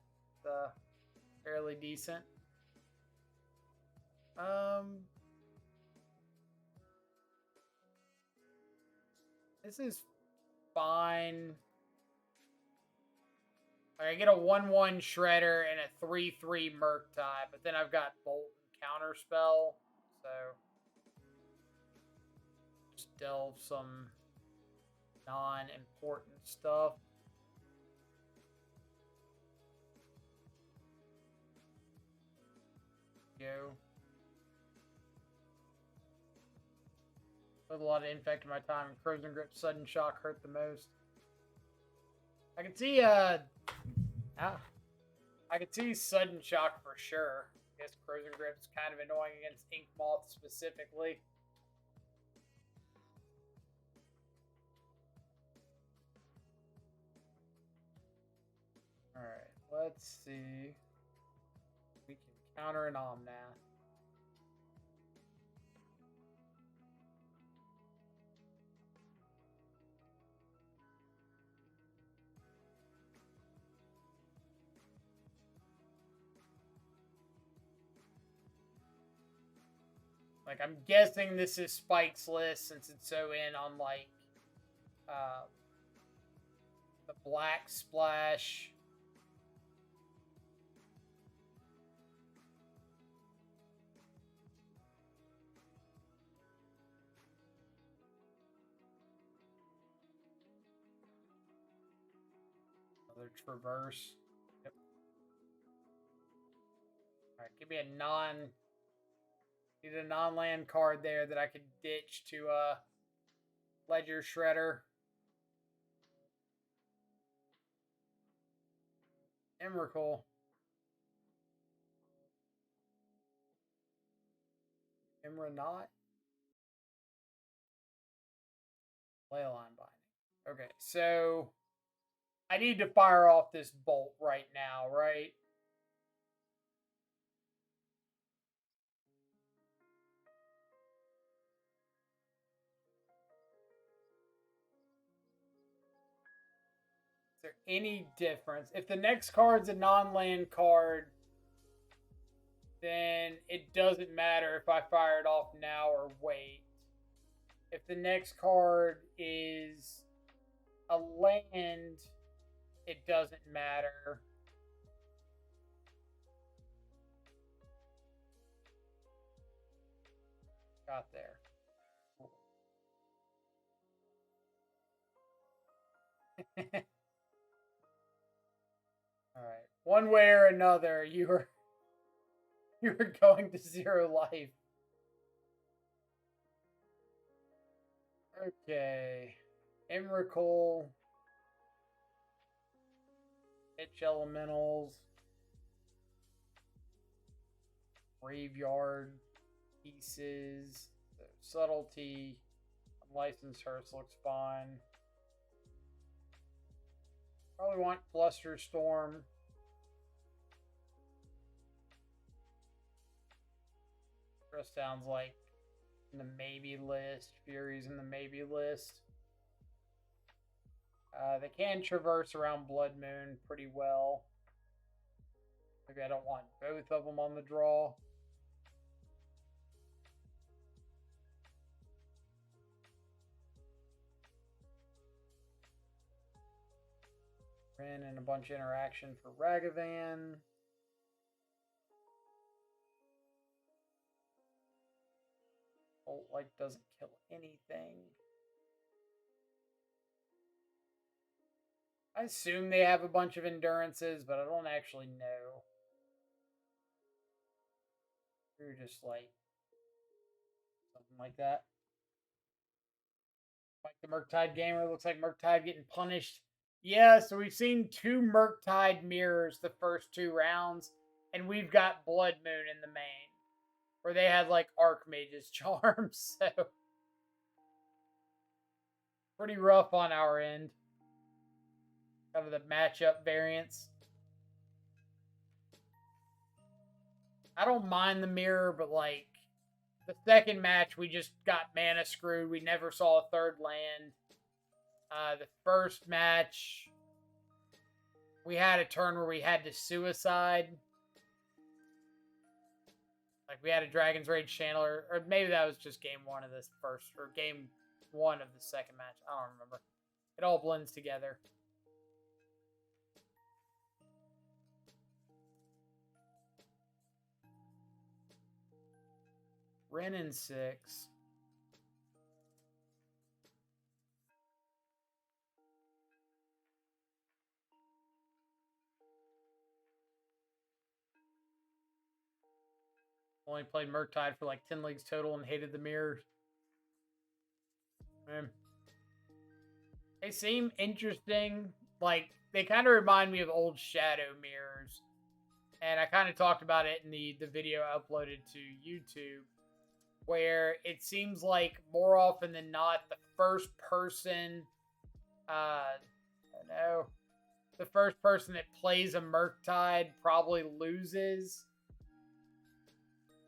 Fairly decent. This is fine. I get a 1/1 Shredder and a 3/3 Murktide, but then I've got Bolt and Counterspell, so just delve some non-important stuff. Go. With a lot of Infect in my time, and Frozen Grip Sudden Shock hurt the most. I can see I could see Sudden Shock for sure. I guess Frozen Grip's kind of annoying against Ink Moth specifically. Alright, let's see. We can counter an Omnath. Like, I'm guessing this is Spike's list since it's so in on, like, the Black Splash. Another Traverse. Yep. Alright, give me a need a non-land card there that I could ditch to Ledger Shredder. Emrakul. Not. Leyline Binding. Okay, so I need to fire off this bolt right now, right? Is there any difference? If the next card's a non-land card, then it doesn't matter if I fire it off now or wait. If the next card is a land, it doesn't matter. Got there. All right. One way or another, you were going to 0 life. Okay. Emrakul. Pitch elementals. Graveyard pieces. So subtlety. Unlicensed Hearse looks fine. Probably want Flusterstorm. Rest sounds like in the maybe list. Fury's in the maybe list. They can traverse around Blood Moon pretty well. Maybe I don't want both of them on the draw. Ren and a bunch of interaction for Ragavan. Bolt like doesn't kill anything. I assume they have a bunch of endurances, but I don't actually know. You're just like something like that. Like the Murktide gamer, looks like Murktide getting punished. Yeah, so we've seen 2 Murktide mirrors the first 2 rounds, and we've got Blood Moon in the main, where they had like Archmage's charms, so pretty rough on our end. Kind of the matchup variance. I don't mind the mirror, but like the second match, we just got mana screwed. We never saw a third land. The first match, we had a turn where we had to suicide. Like we had a Dragon's Rage Channeler, or maybe that was just game 1 of this first, or game 1 of the second match. I don't remember. It all blends together. Ren in 6. Only played Murktide for like 10 leagues total and hated the mirrors. They seem interesting. Like, they kind of remind me of old Shadow mirrors. And I kind of talked about it in the video I uploaded to YouTube, where it seems like more often than not, the first person, I don't know, the first person that plays a Murktide probably loses.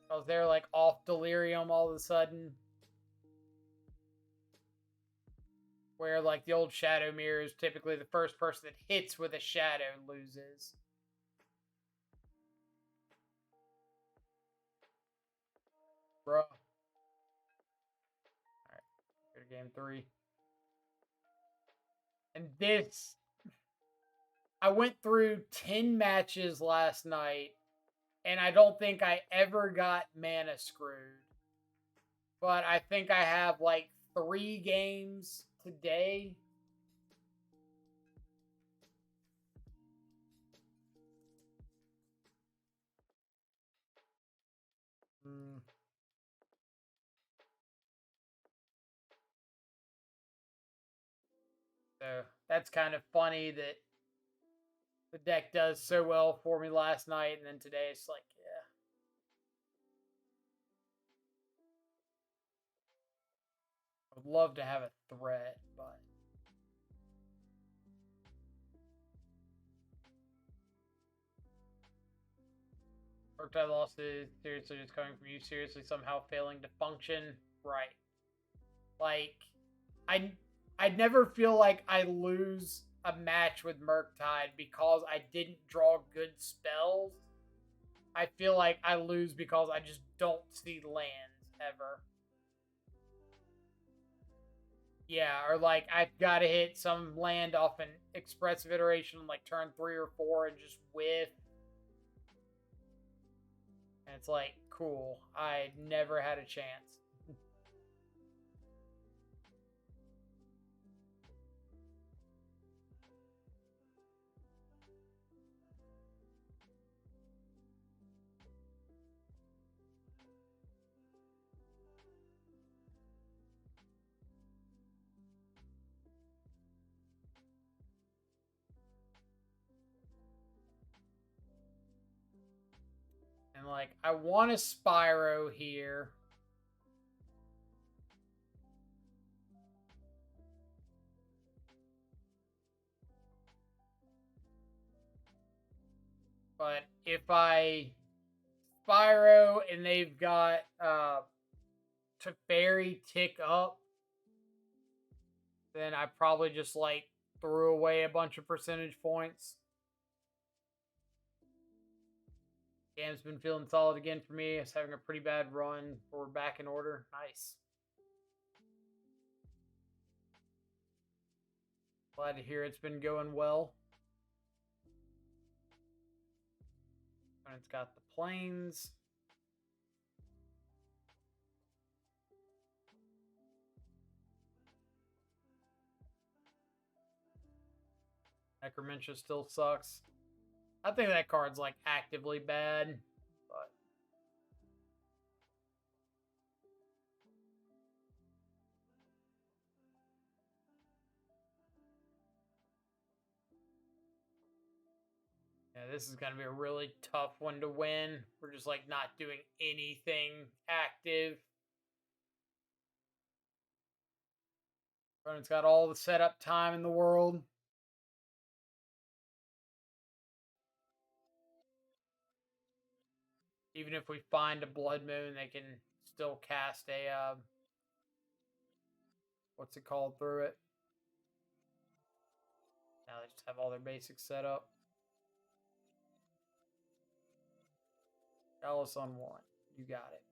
Because they're like off Delirium all of a sudden. Where like the old Shadow mirrors, typically the first person that hits with a Shadow loses. Bruh. Alright, go to game 3. And this, I went through 10 matches last night, and I don't think I ever got mana screwed. But I think I have like 3 games today. So that's kind of funny that the deck does so well for me last night, and then today it's like, yeah. I would love to have a threat, but Murktide loss is seriously just coming from you seriously somehow failing to function. Right. Like, I'd never feel like I lose a match with Murktide because I didn't draw good spells. I feel like I lose because I just don't see lands ever. Yeah, or like I've got to hit some land off an expressive iteration like turn 3 or 4 and just whiff. And it's like, cool. I never had a chance. And like, I want a Spyro here. But if I Spyro and they've got Teferi tick up, then I probably just like threw away a bunch of percentage points. Game's been feeling solid again for me. It's having a pretty bad run, but we're back in order. Nice. Glad to hear it's been going well. And it's got the planes. Necromentia still sucks. I think that card's like actively bad, but yeah, this is gonna be a really tough one to win. We're just like not doing anything active. Opponent's got all the setup time in the world. Even if we find a Blood Moon, they can still cast a what's it called through it. Now they just have all their basics set up. Chalice on 1. You got it.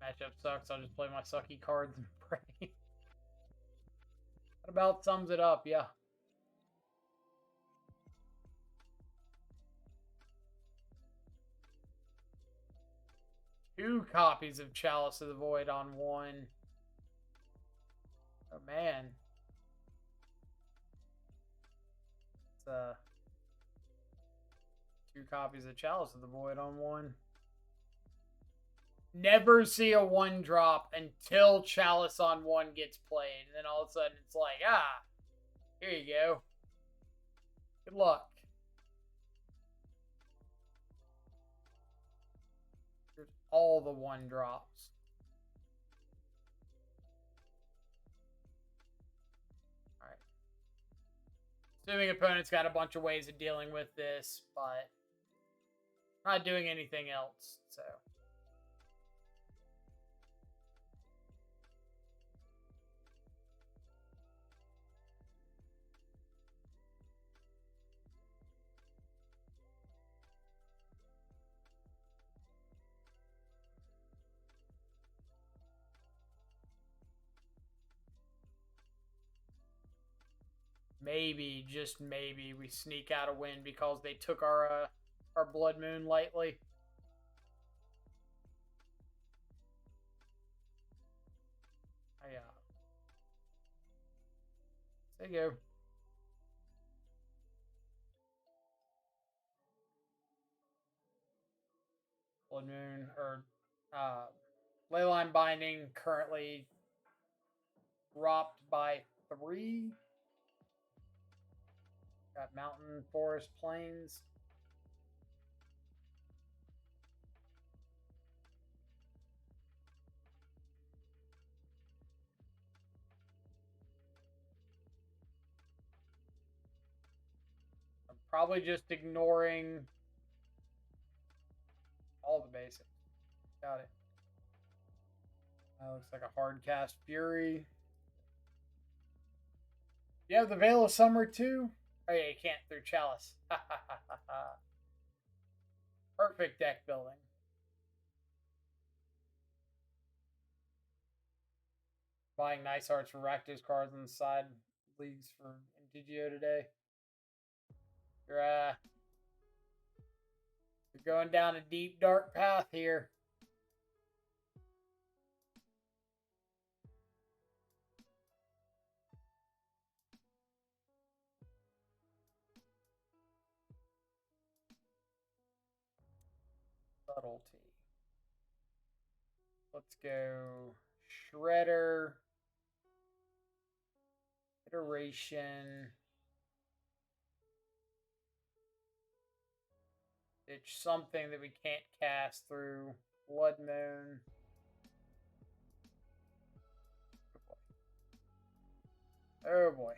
Matchup sucks. I'll just play my sucky cards and pray. That about sums it up, yeah. Two copies of Chalice of the Void on 1. Oh, man. It's 2 copies of Chalice of the Void on 1. Never see a 1-drop until Chalice on 1 gets played. And then all of a sudden it's like, here you go. Good luck. Here's all the 1-drops. Alright. Assuming opponent's got a bunch of ways of dealing with this, but not doing anything else, so. Maybe, just maybe, we sneak out a win because they took our Blood Moon lightly. There you go. Blood Moon, or Leyline Binding currently dropped by 3. Got Mountain, Forest, Plains. Probably just ignoring all the basics. Got it. Looks like a hard cast Fury. You have the Veil of Summer too? Oh yeah, you can't through Chalice. Perfect deck building. Buying nice arts for Rakdos cards on the side leagues for Indigio today. You're going down a deep dark path here. Subtlety. Let's go Shredder. Iteration. It's something that we can't cast through Blood Moon. Oh boy.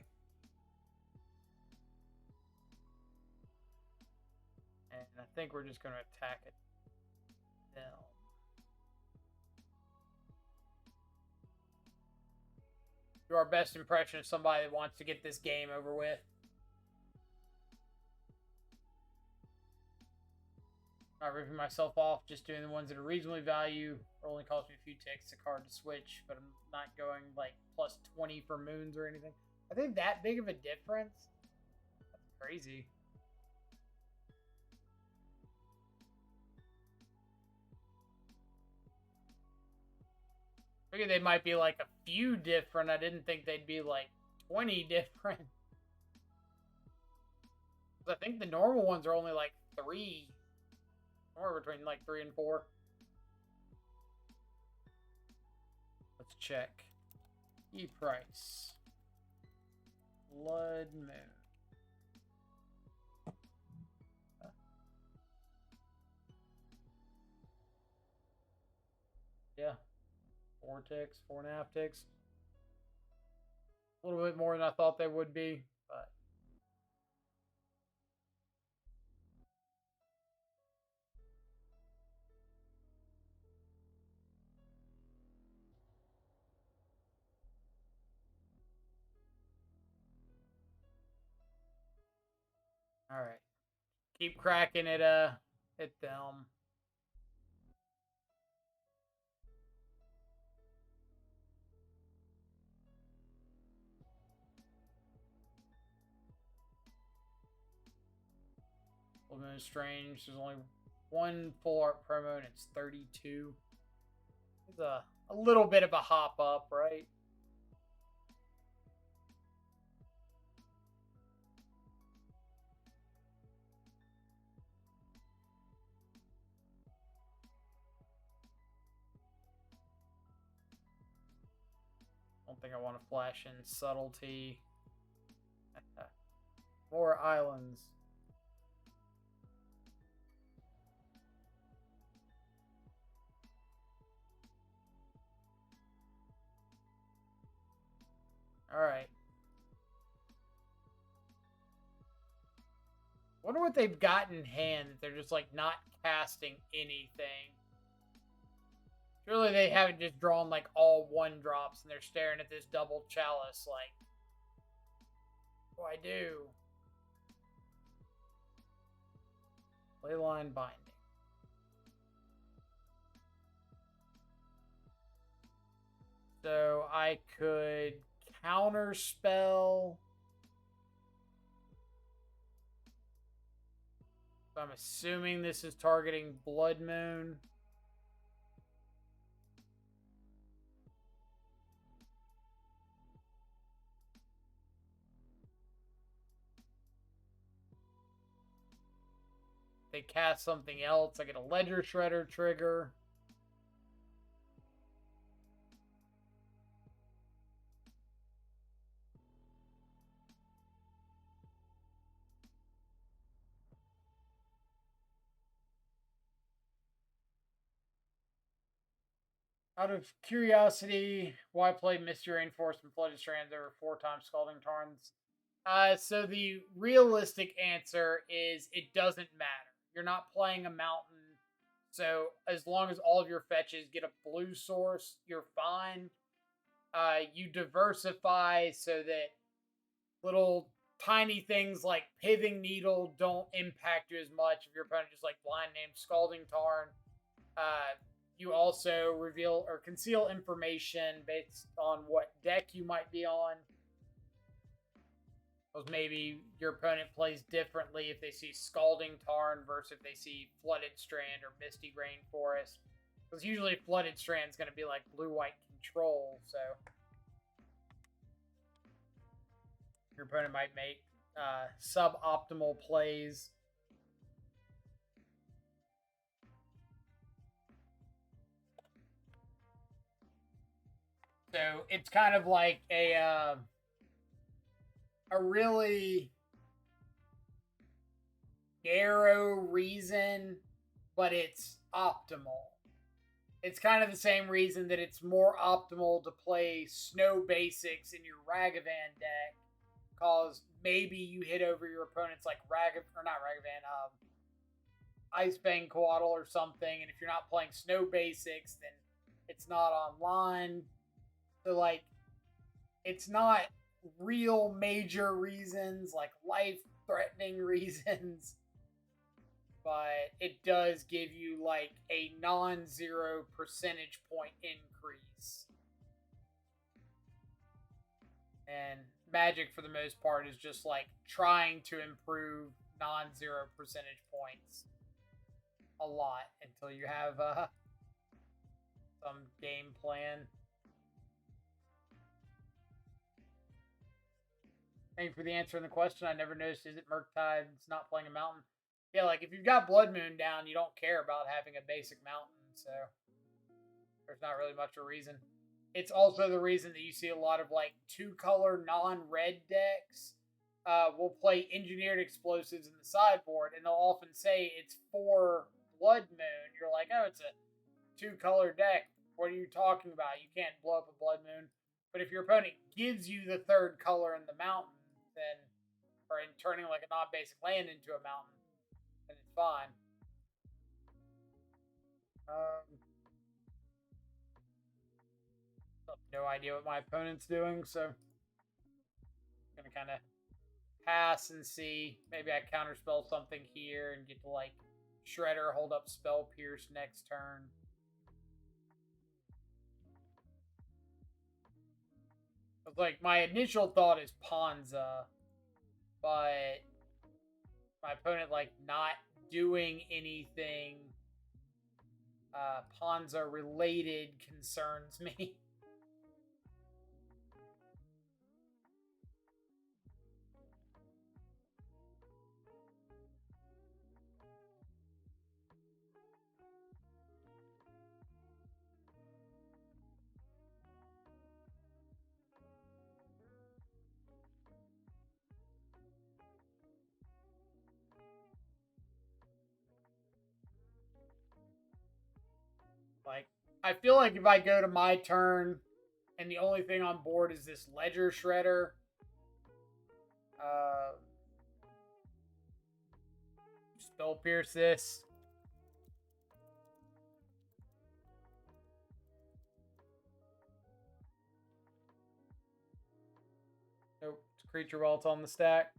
And I think we're just going to attack it down. Do our best impression of somebody that wants to get this game over with. Not ripping myself off, just doing the ones that are reasonably value. Or only cost me a few ticks a card to switch, but I'm not going like plus 20 for moons or anything. I think that big of a difference? That's crazy. I figured they might be like a few different. I didn't think they'd be like 20 different. I think the normal ones are only like 3. Somewhere between like 3 and 4. Let's check. E-price. Blood Moon. Yeah. 4 ticks, 4.5 ticks. A little bit more than I thought they would be, but all right. Keep cracking it at them. A little bit strange. There's only one full art promo and it's 32. It's a little bit of a hop up, right? Don't think I want to flash in subtlety. More islands. All right. Wonder what they've got in hand that they're just like not casting anything. Surely they haven't just drawn like all 1-drops and they're staring at this double chalice like, what do I do? Leyline Binding. So I could counter spell. So I'm assuming this is targeting Blood Moon. They cast something else. I get a Ledger Shredder trigger. Out of curiosity, why play Misty Rainforest and Flooded Strands over 4 times Scalding Tarns? So the realistic answer is it doesn't matter. You're not playing a mountain, so as long as all of your fetches get a blue source, you're fine. You diversify so that little tiny things like Pithing Needle don't impact you as much if your opponent just like blind named Scalding Tarn. You also reveal or conceal information based on what deck you might be on. Because maybe your opponent plays differently if they see Scalding Tarn versus if they see Flooded Strand or Misty Rainforest. Because usually Flooded Strand is going to be like blue-white control, so your opponent might make suboptimal plays. So it's kind of like a really narrow reason, but it's optimal. It's kind of the same reason that it's more optimal to play snow basics in your Ragavan deck, cause maybe you hit over your opponent's like Icefang Coatl or something, and if you're not playing snow basics, then it's not online. So like, it's not real major reasons, like life-threatening reasons, but it does give you like a non-zero percentage point increase. And Magic, for the most part, is just like trying to improve non-zero percentage points a lot until you have some game plan. Thank you for the answer in the question. I never noticed Izzet Murktide is not playing a mountain. Yeah, like if you've got Blood Moon down, you don't care about having a basic mountain, so there's not really much of a reason. It's also the reason that you see a lot of like 2-color non-red decks will play engineered explosives in the sideboard, and they'll often say it's for Blood Moon. You're like, oh, it's a 2-color deck. What are you talking about? You can't blow up a Blood Moon. But if your opponent gives you the 3rd color in the mountain, then, or in turning like a non-basic land into a mountain, then it's fine. No idea what my opponent's doing, so I'm gonna kind of pass and see. Maybe I counterspell something here and get to like Shredder, hold up Spell Pierce next turn. It's like my initial thought is Ponza, but my opponent like not doing anything Ponza related concerns me. Like, I feel like if I go to my turn and the only thing on board is this Ledger Shredder, Spell Pierce this. Nope, it's a creature while it's on the stack.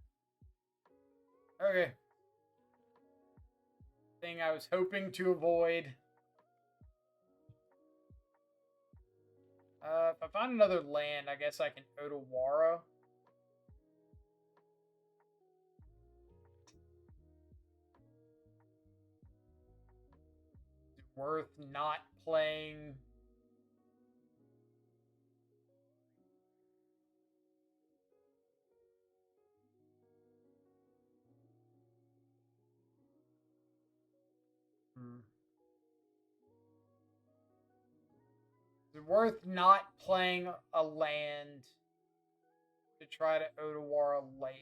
Okay. Thing I was hoping to avoid. If I find another land, I guess I can Otawara. Is it worth not playing? Is it worth not playing a land to try to Otawara later?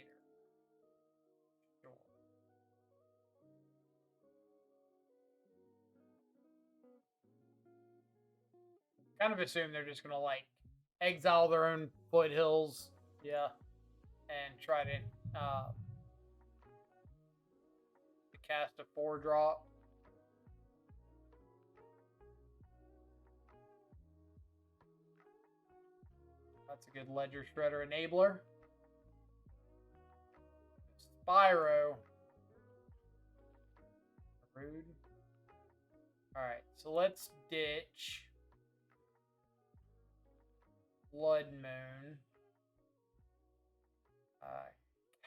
Sure. Kind of assume they're just gonna like exile their own foothills, yeah, and try to cast a 4-drop. That's a good Ledger Shredder enabler. Spyro. Rude. Alright, so let's ditch Blood Moon.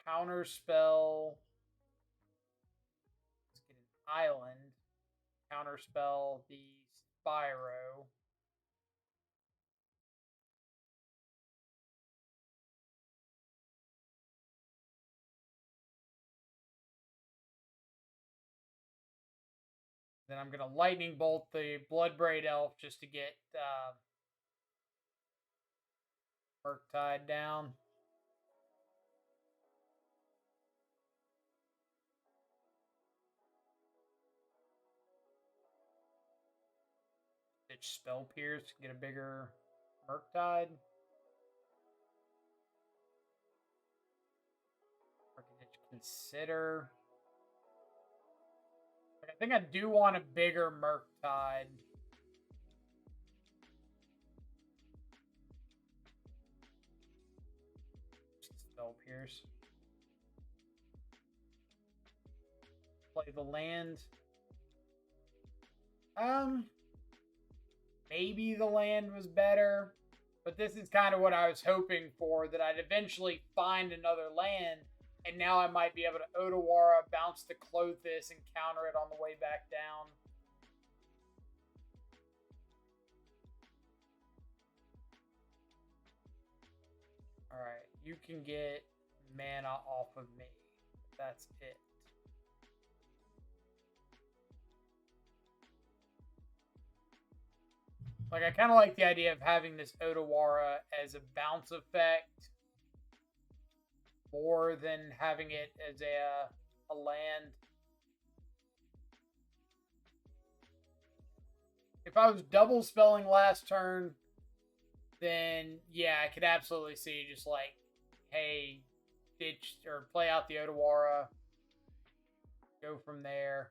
Counter spell. Let's get an island. Counter spell the Spyro. Then I'm gonna lightning bolt the Bloodbraid Elf just to get Murktide down. Ditch Spell Pierce, get a bigger Murktide. Or ditch Consider. I think I do want a bigger Murktide. Spell Pierce. Play the land. Maybe the land was better, but this is kind of what I was hoping for, that I'd eventually find another land, and now I might be able to Otawara, bounce to Clothis, and counter it on the way back down. Alright, you can get mana off of me. That's it. Like, I kind of like the idea of having this Otawara as a bounce effect more than having it as a land. If I was double spelling last turn, then yeah, I could absolutely see just like, hey, ditch or play out the Otawara, go from there.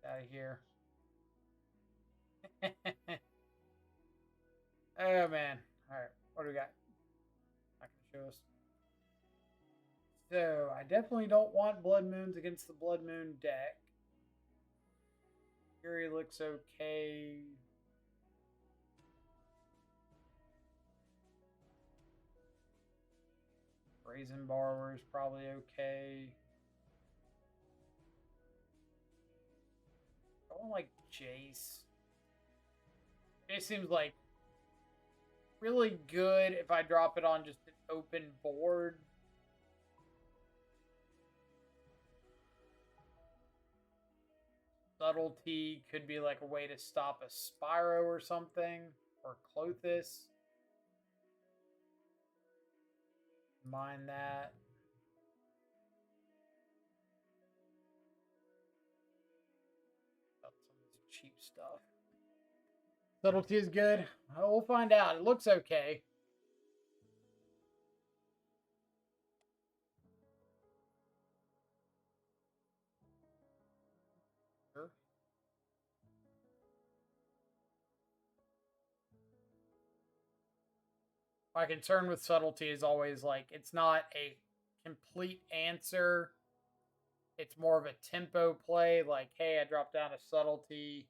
Out of here. Oh man. Alright, what do we got? Not gonna show us. So I definitely don't want Blood Moons against the Blood Moon deck. Fury looks okay. Brazen Borrower is probably okay. I don't like Jace. Jace seems like really good if I drop it on just an open board. Subtlety could be like a way to stop a Spyro or something. Or Clothis. Mind that. Some of this cheap stuff. Subtlety is good. We'll find out. It looks okay. Sure. My concern with subtlety is always like it's not a complete answer. It's more of a tempo play. Like, hey, I dropped down a subtlety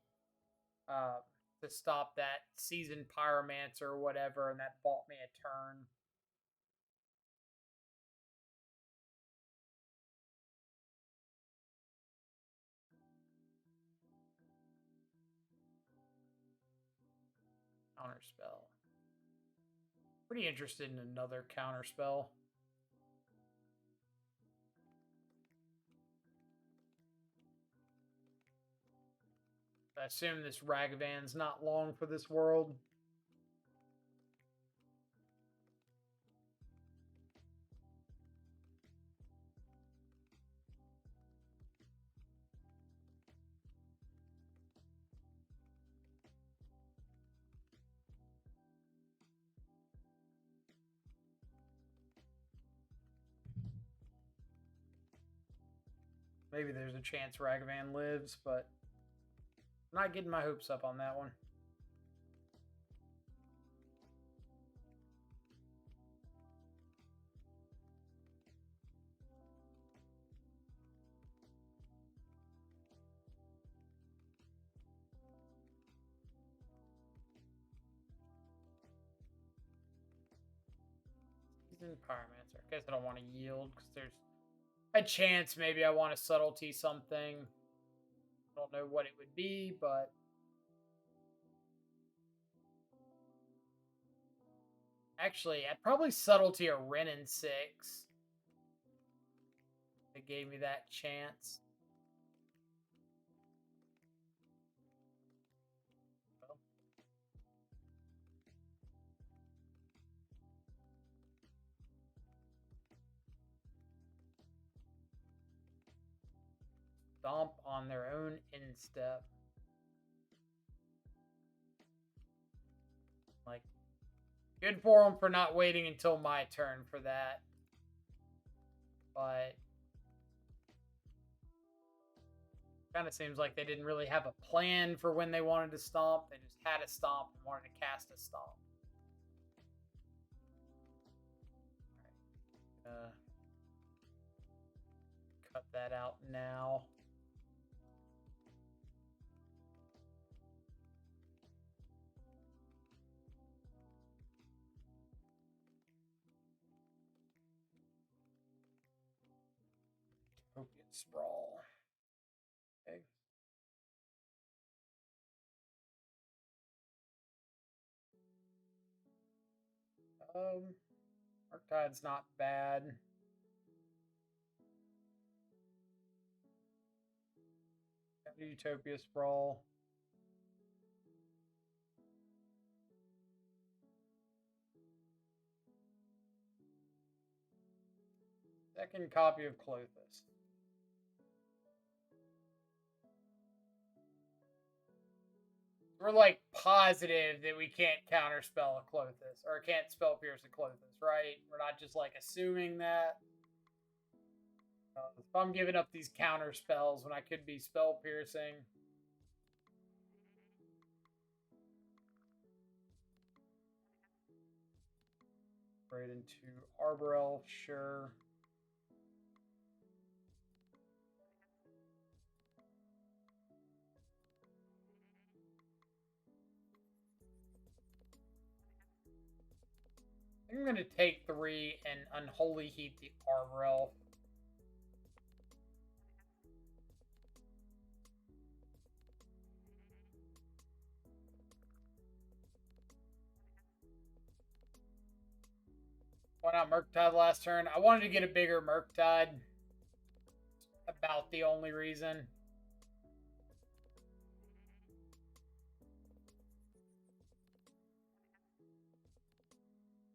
to stop that seasoned pyromancer or whatever, and that bought me a turn. Counter spell. Pretty interested in another counter spell. I assume this Ragavan's not long for this world. Maybe there's a chance Ragavan lives, but I'm not getting my hopes up on that one. He's in Pyromancer. I guess I don't want to yield because there's a chance maybe I want to subtlety something. I don't know what it would be, but actually, I'd probably subtlety a Ren in 6. It gave me that chance. Well. Stomp on their own instep. Like, good for them for not waiting until my turn for that. But kind of seems like they didn't really have a plan for when they wanted to stomp. They just had a stomp and wanted to cast a stomp. All right. Cut that out now. Opiate Sprawl. Okay. Murktide's not bad. Utopia Sprawl. Second copy of Clothis. We're like positive that we can't counterspell a Clothis or can't spell pierce a Clothis, right? We're not just like assuming that. If I'm giving up these counter spells when I could be spell piercing. Right into Arbor Elf, sure. I think I'm going to take 3 and Unholy Heat the Arbor Elf. Why not Murktide last turn? I wanted to get a bigger Murktide. About the only reason.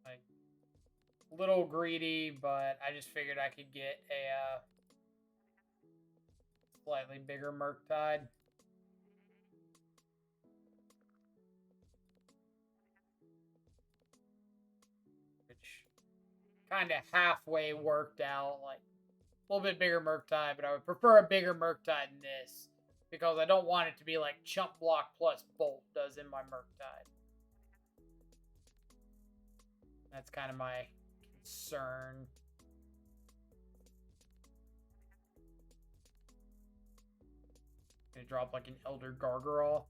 Like, a little greedy, but I just figured I could get a slightly bigger Murktide. Which kind of halfway worked out. Like, a little bit bigger Murktide, but I would prefer a bigger Murktide than this. Because I don't want it to be like Chump Block plus Bolt does in my Murktide. That's kind of my concern. Gonna drop like an Elder Gargoyle.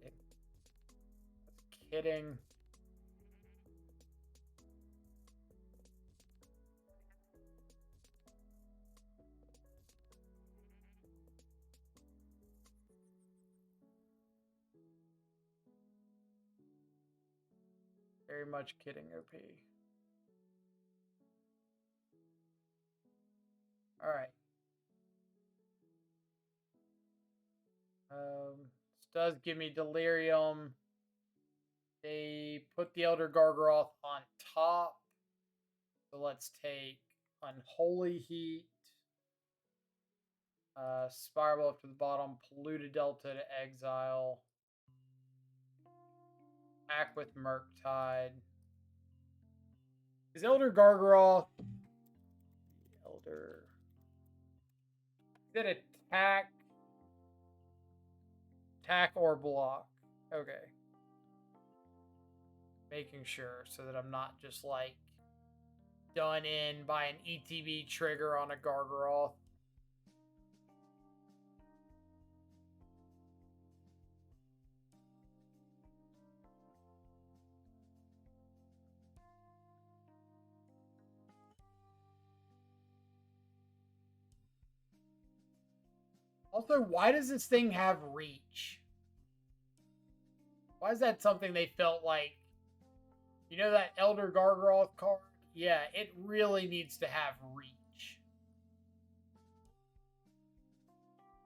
Okay. That's kidding. Very much kidding, OP. All right. This does give me Delirium. They put the Elder Gargoyle on top. So let's take Unholy Heat. Spiral up to the bottom. Polluted Delta to exile. Act with Murktide. Is Elder Gargoyle... Elder... Did attack or block? Okay. Making sure so that I'm not just like done in by an ETB trigger on a Gargaroth. Also, why does this thing have reach? Why is that something they felt like? You know that Elder Gargaroth card? Yeah, it really needs to have reach.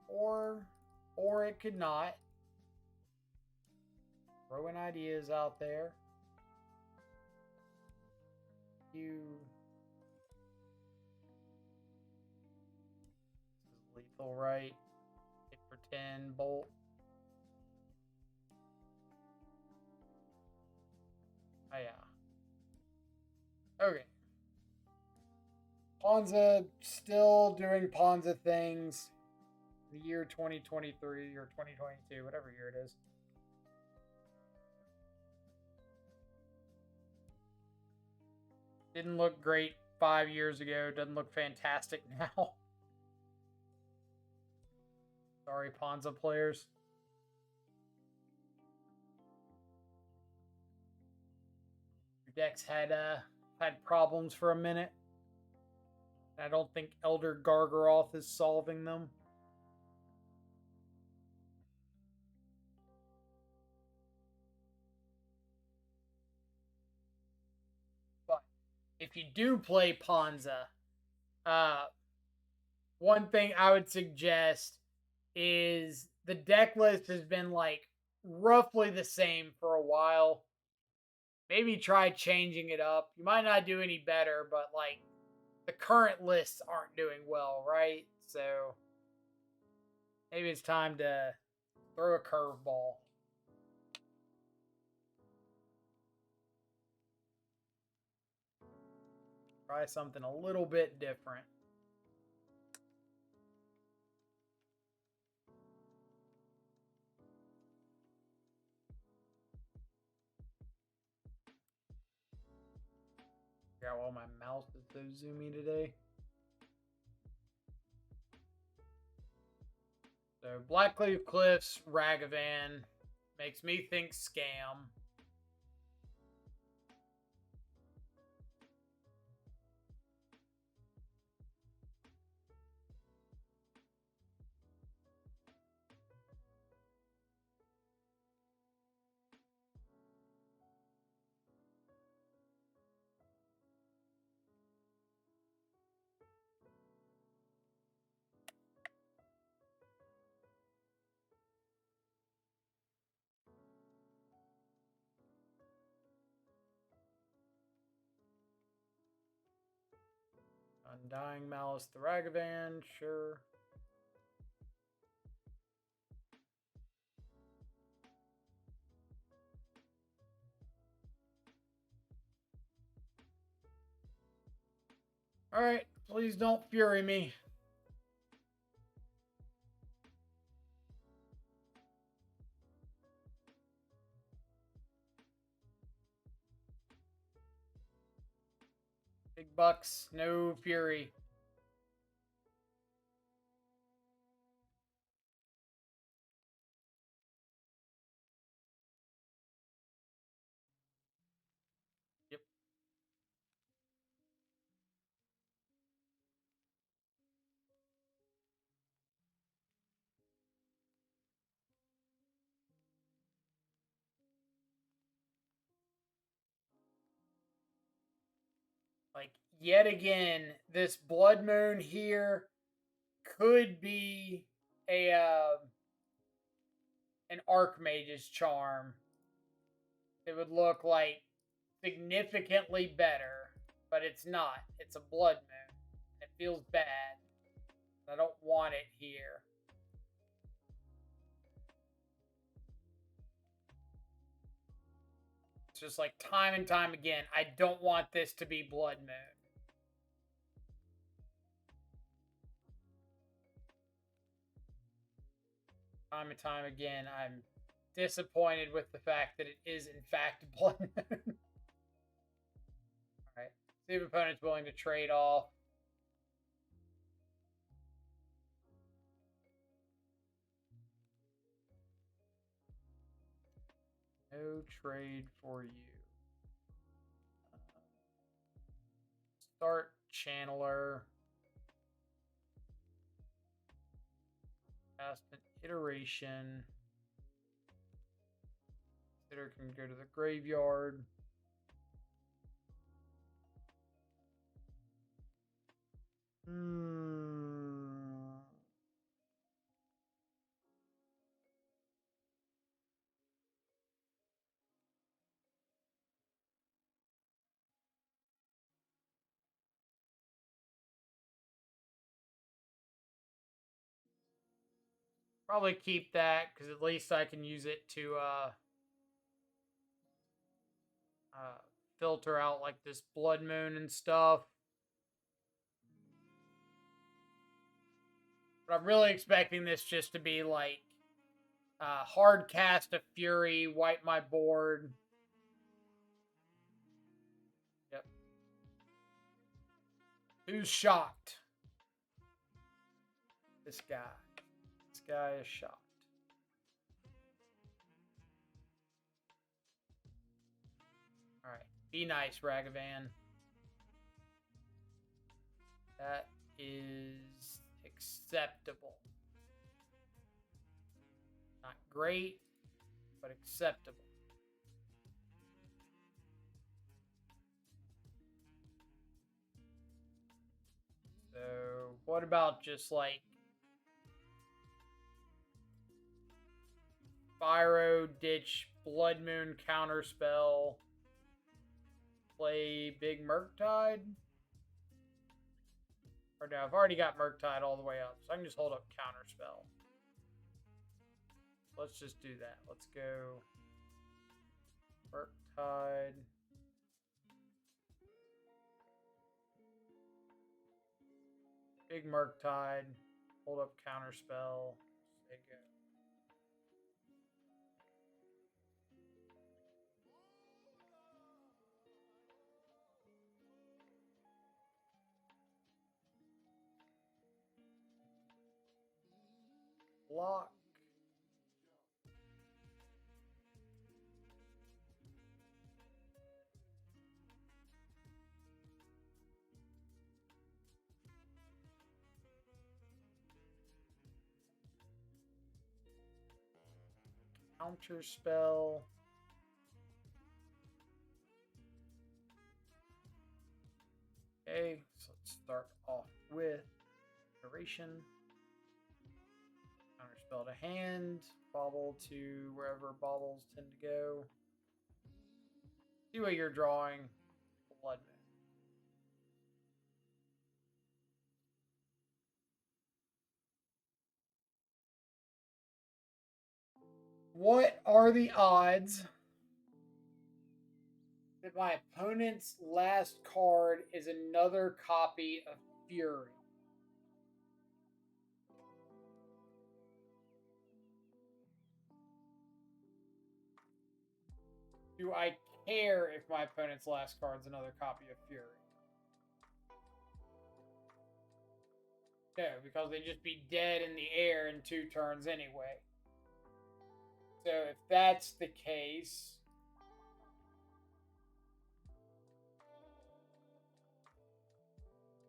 Or it could not. Throwing ideas out there. This is lethal, right? Hit for 10, bolt. Oh, yeah. Okay. Ponza still doing Ponza things. The year 2023 or 2022, whatever year it is. Didn't look great 5 years ago. Doesn't look fantastic now. Sorry, Ponza players. Your decks had problems for a minute. I don't think Elder Gargaroth is solving them. But if you do play Ponza, one thing I would suggest is the deck list has been like roughly the same for a while. Maybe try changing it up. You might not do any better, but like the current lists aren't doing well, right? So maybe it's time to throw a curveball. Try something a little bit different. Yeah, well, my mouse is so zoomy today. So Blackcleave Cliffs, Ragavan makes me think scam. Undying Malice the Ragavan, sure. Alright, please don't fury me. Big bucks, no fury. Yep. Like, yet again, this Blood Moon here could be a an Archmage's charm. It would look like significantly better, but it's not. It's a Blood Moon. It feels bad. I don't want it here. It's just like time and time again, I don't want this to be Blood Moon. Time and time again, I'm disappointed with the fact that it is in fact Blood Moon. Alright. See if opponent's willing to trade off. No trade for you. Start Channeler. Cast an iteration. Hitter can go to the graveyard. Probably keep that, because at least I can use it to filter out like this Blood Moon and stuff. But I'm really expecting this just to be like hard cast a Fury, wipe my board. Yep. Who's shocked? This guy. This guy is shocked. Alright. Be nice, Ragavan. That is acceptable. Not great, but acceptable. So, what about just like Spyro, ditch, Blood Moon, counterspell, play Big Murktide? Or no, I've already got Murktide all the way up, so I can just hold up counterspell. Let's just do that. Let's go Murktide. Big Murktide. Hold up counterspell. Say go. Block. Counter spell. Okay, so let's start off with duration. Counter spell to hand. Bobble to wherever bobbles tend to go. See what you're drawing. Blood Moon. What are the odds that my opponent's last card is another copy of Fury? Do I care if my opponent's last card's another copy of Fury? No, because they'd just be dead in the air in 2 turns anyway. So if that's the case,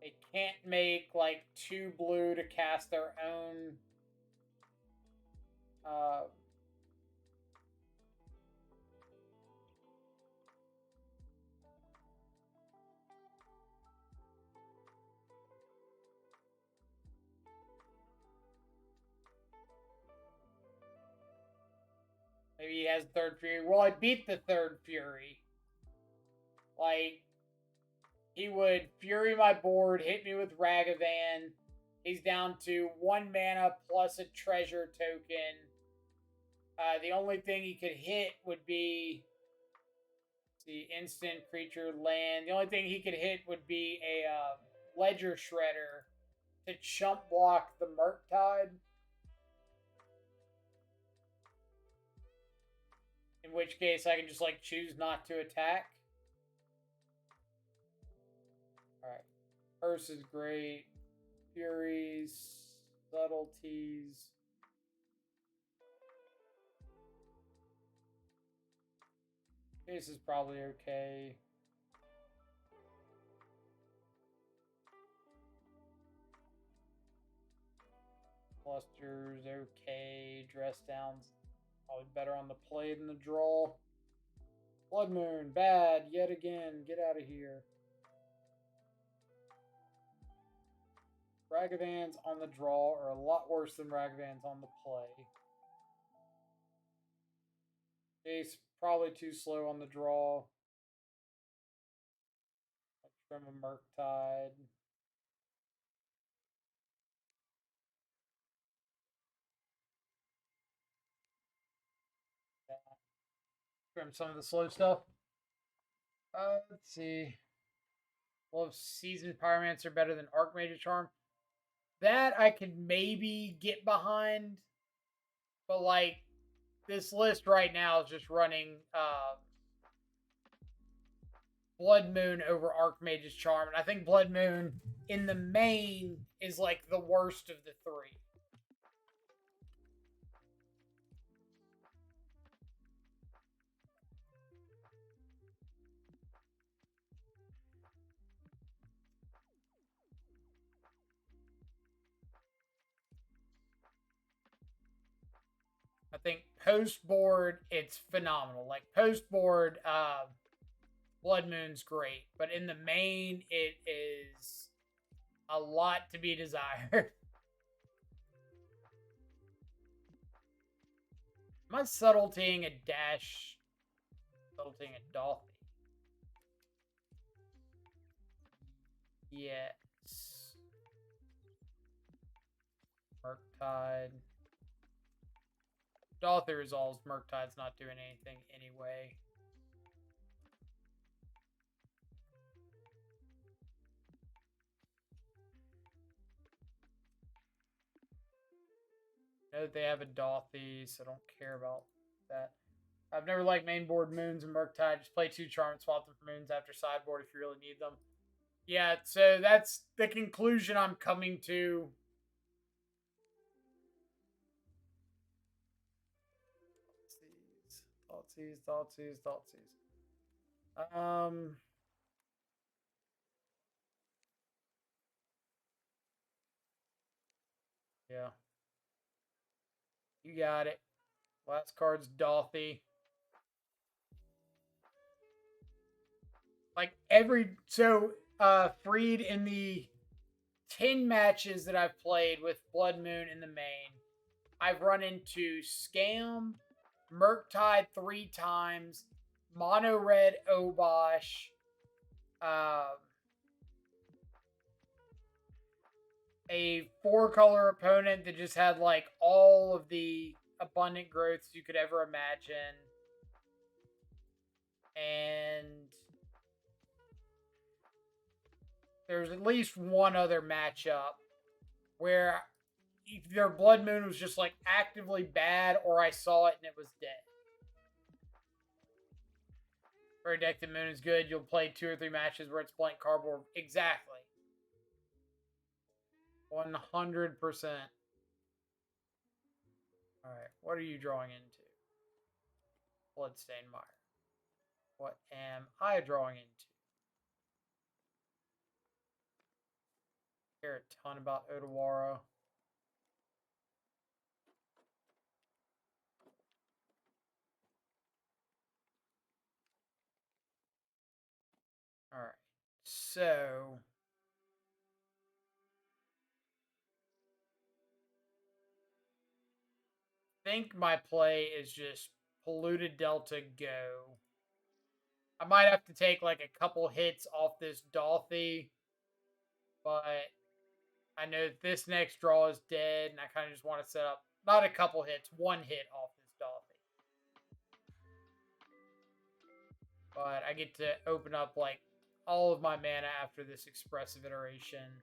they can't make like 2 blue to cast their own maybe he has third Fury. Well, I beat the third Fury. Like, he would Fury my board, hit me with Ragavan. He's down to 1 mana plus a treasure token. The only thing he could hit would be the instant creature land. The only thing he could hit would be a Ledger Shredder to chump block the Murktide. In which case I can just like choose not to attack. Alright. Curse is great. Furies. Subtleties. This is probably okay. Clusters, okay. Dress downs, probably better on the play than the draw. Blood Moon, bad, yet again. Get out of here. Ragavans on the draw are a lot worse than Ragavans on the play. Ace, probably too slow on the draw. Trim a Murktide. Trim some of the slow stuff. Let's see. Well, if Seasoned Pyromancer better than Archmage's Charm, that I could maybe get behind. But like, this list right now is just running Blood Moon over Archmage's Charm. And I think Blood Moon in the main is like the worst of the three. I think post board, it's phenomenal. Like post board, Blood Moon's great, but in the main, it is a lot to be desired. Am I subtletying a dash? Subtletying a Dolphy? Yes. Murktide. Dolphy resolves. Murktide's not doing anything anyway. I know that they have a Dolphy, so I don't care about that. I've never liked mainboard Moons and Murktide. Just play 2 Charm and swap them for Moons after sideboard if you really need them. Yeah, so that's the conclusion I'm coming to. Thoughtseize. Yeah. You got it. Last card's Dolphy. Like Freed, in the 10 matches that I've played with Blood Moon in the main, I've run into Scam, Murktide 3 times, Mono Red Obosh, a 4-color opponent that just had like all of the abundant growths you could ever imagine, and there's at least one other matchup where their Blood Moon was just like actively bad, or I saw it and it was dead. For a deck that Moon is good, you'll play 2 or 3 matches where it's blank cardboard. Exactly. 100%. Alright, what are you drawing into? Bloodstained Mire. What am I drawing into? I care a ton about Odawara. Alright, so I think my play is just Polluted Delta go. I might have to take like a couple hits off this Dolphy, but I know this next draw is dead, and I kind of just want to set up not a couple hits, 1 hit off this Dolphy. But I get to open up like all of my mana after this expressive iteration.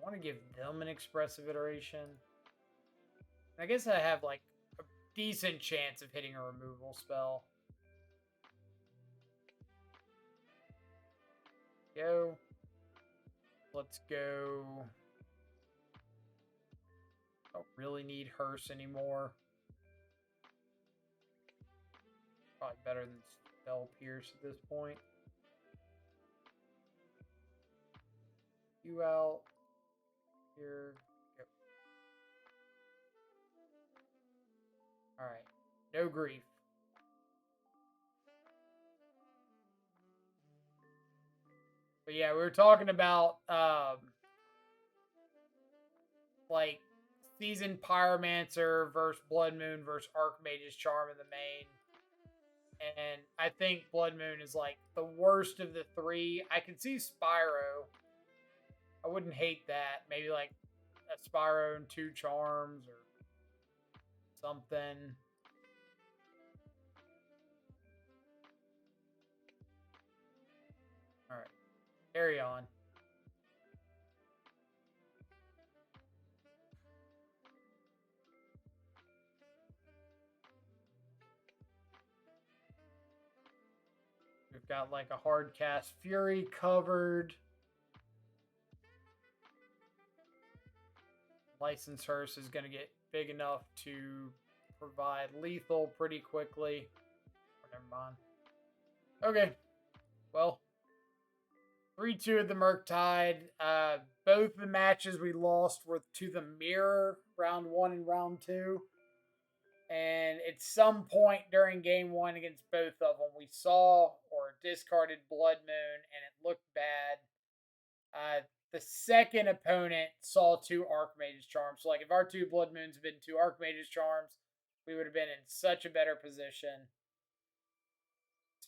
want to give them an expressive iteration. I guess I have like a decent chance of hitting a removal spell. Go. Let's go. Don't really need Hearse anymore. Probably better than Spell Pierce at this point. You out. Here. Go. Alright. No grief. But yeah, we were talking about like Seasoned Pyromancer versus Blood Moon versus Archmage's Charm in the main. And I think Blood Moon is like the worst of the three. I can see Spyro. I wouldn't hate that. Maybe like a Spyro and 2 charms or something. Alright. Carry on. We've got like a hard cast Fury covered. License Hearse is going to get big enough to provide lethal pretty quickly. Oh, never mind. Okay. Well, 3-2 of the Murktide. Both the matches we lost were to the mirror, round 1 and round 2. And at some point during game 1 against both of them, we saw or discarded Blood Moon, and it looked bad. The second opponent saw 2 Archmage's Charms. So, like, if our 2 Blood Moons had been 2 Archmage's Charms, we would have been in such a better position.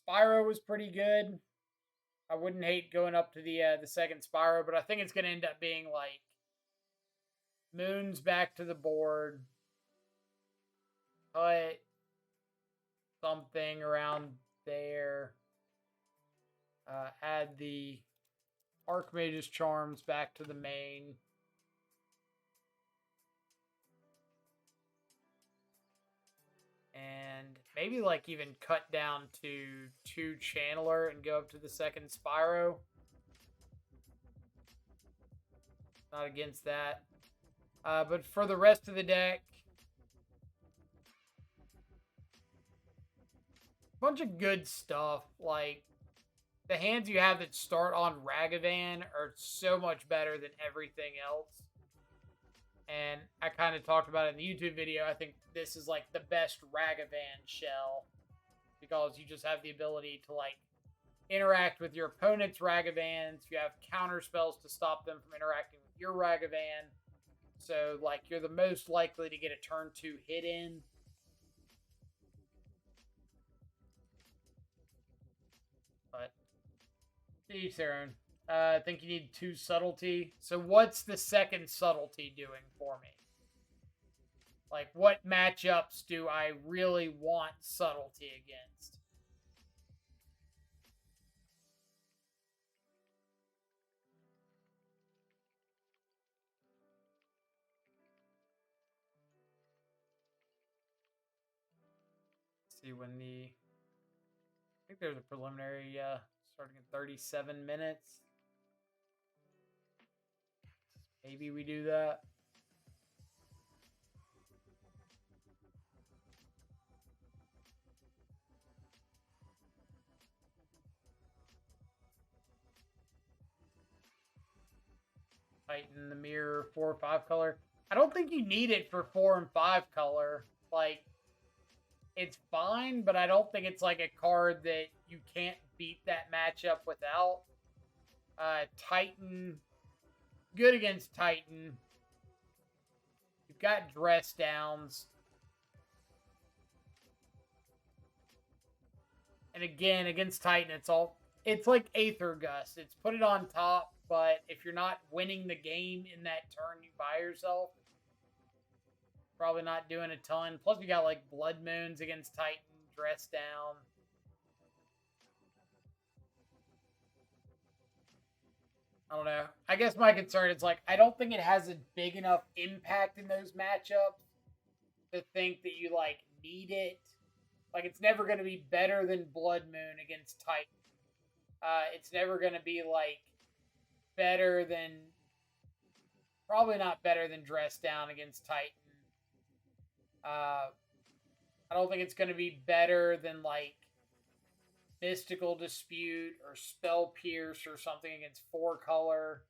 Spyro was pretty good. I wouldn't hate going up to the second Spyro, but I think it's going to end up being, like, Moons back to the board. Cut something around there. Add the Archmage's Charms back to the main. And maybe like even cut down to 2 Channeler and go up to the second Spyro. Not against that. But for the rest of the deck, bunch of good stuff. Like, the hands you have that start on Ragavan are so much better than everything else. And I kind of talked about it in the YouTube video. I think this is like the best Ragavan shell, because you just have the ability to like interact with your opponent's Ragavans. You have counter spells to stop them from interacting with your Ragavan. So like you're the most likely to get a turn 2 hit in. But to each their own. I think you need 2 subtlety. So what's the second subtlety doing for me? Like, what matchups do I really want subtlety against? Let's see when the... I think there's a preliminary starting at 37 minutes. Maybe we do that. Tighten the mirror 4 or 5 color. I don't think you need it for 4 and 5 color. Like, it's fine, but I don't think it's like a card that you can't beat that matchup without. Titan. Good against Titan. You've got dress downs. And again, against Titan, it's like Aether Gust. It's put it on top, but if you're not winning the game in that turn you buy yourself, probably not doing a ton. Plus, you got like Blood Moons against Titan, dress down. I don't know. I guess my concern is like I don't think it has a big enough impact in those matchups to think that you like need it. Like it's never going to be better than Blood Moon against Titan. It's never going to be like better than, probably not better than Dress Down against Titan. Uh, I don't think it's going to be better than like Mystical Dispute or Spell Pierce or something against 4 color.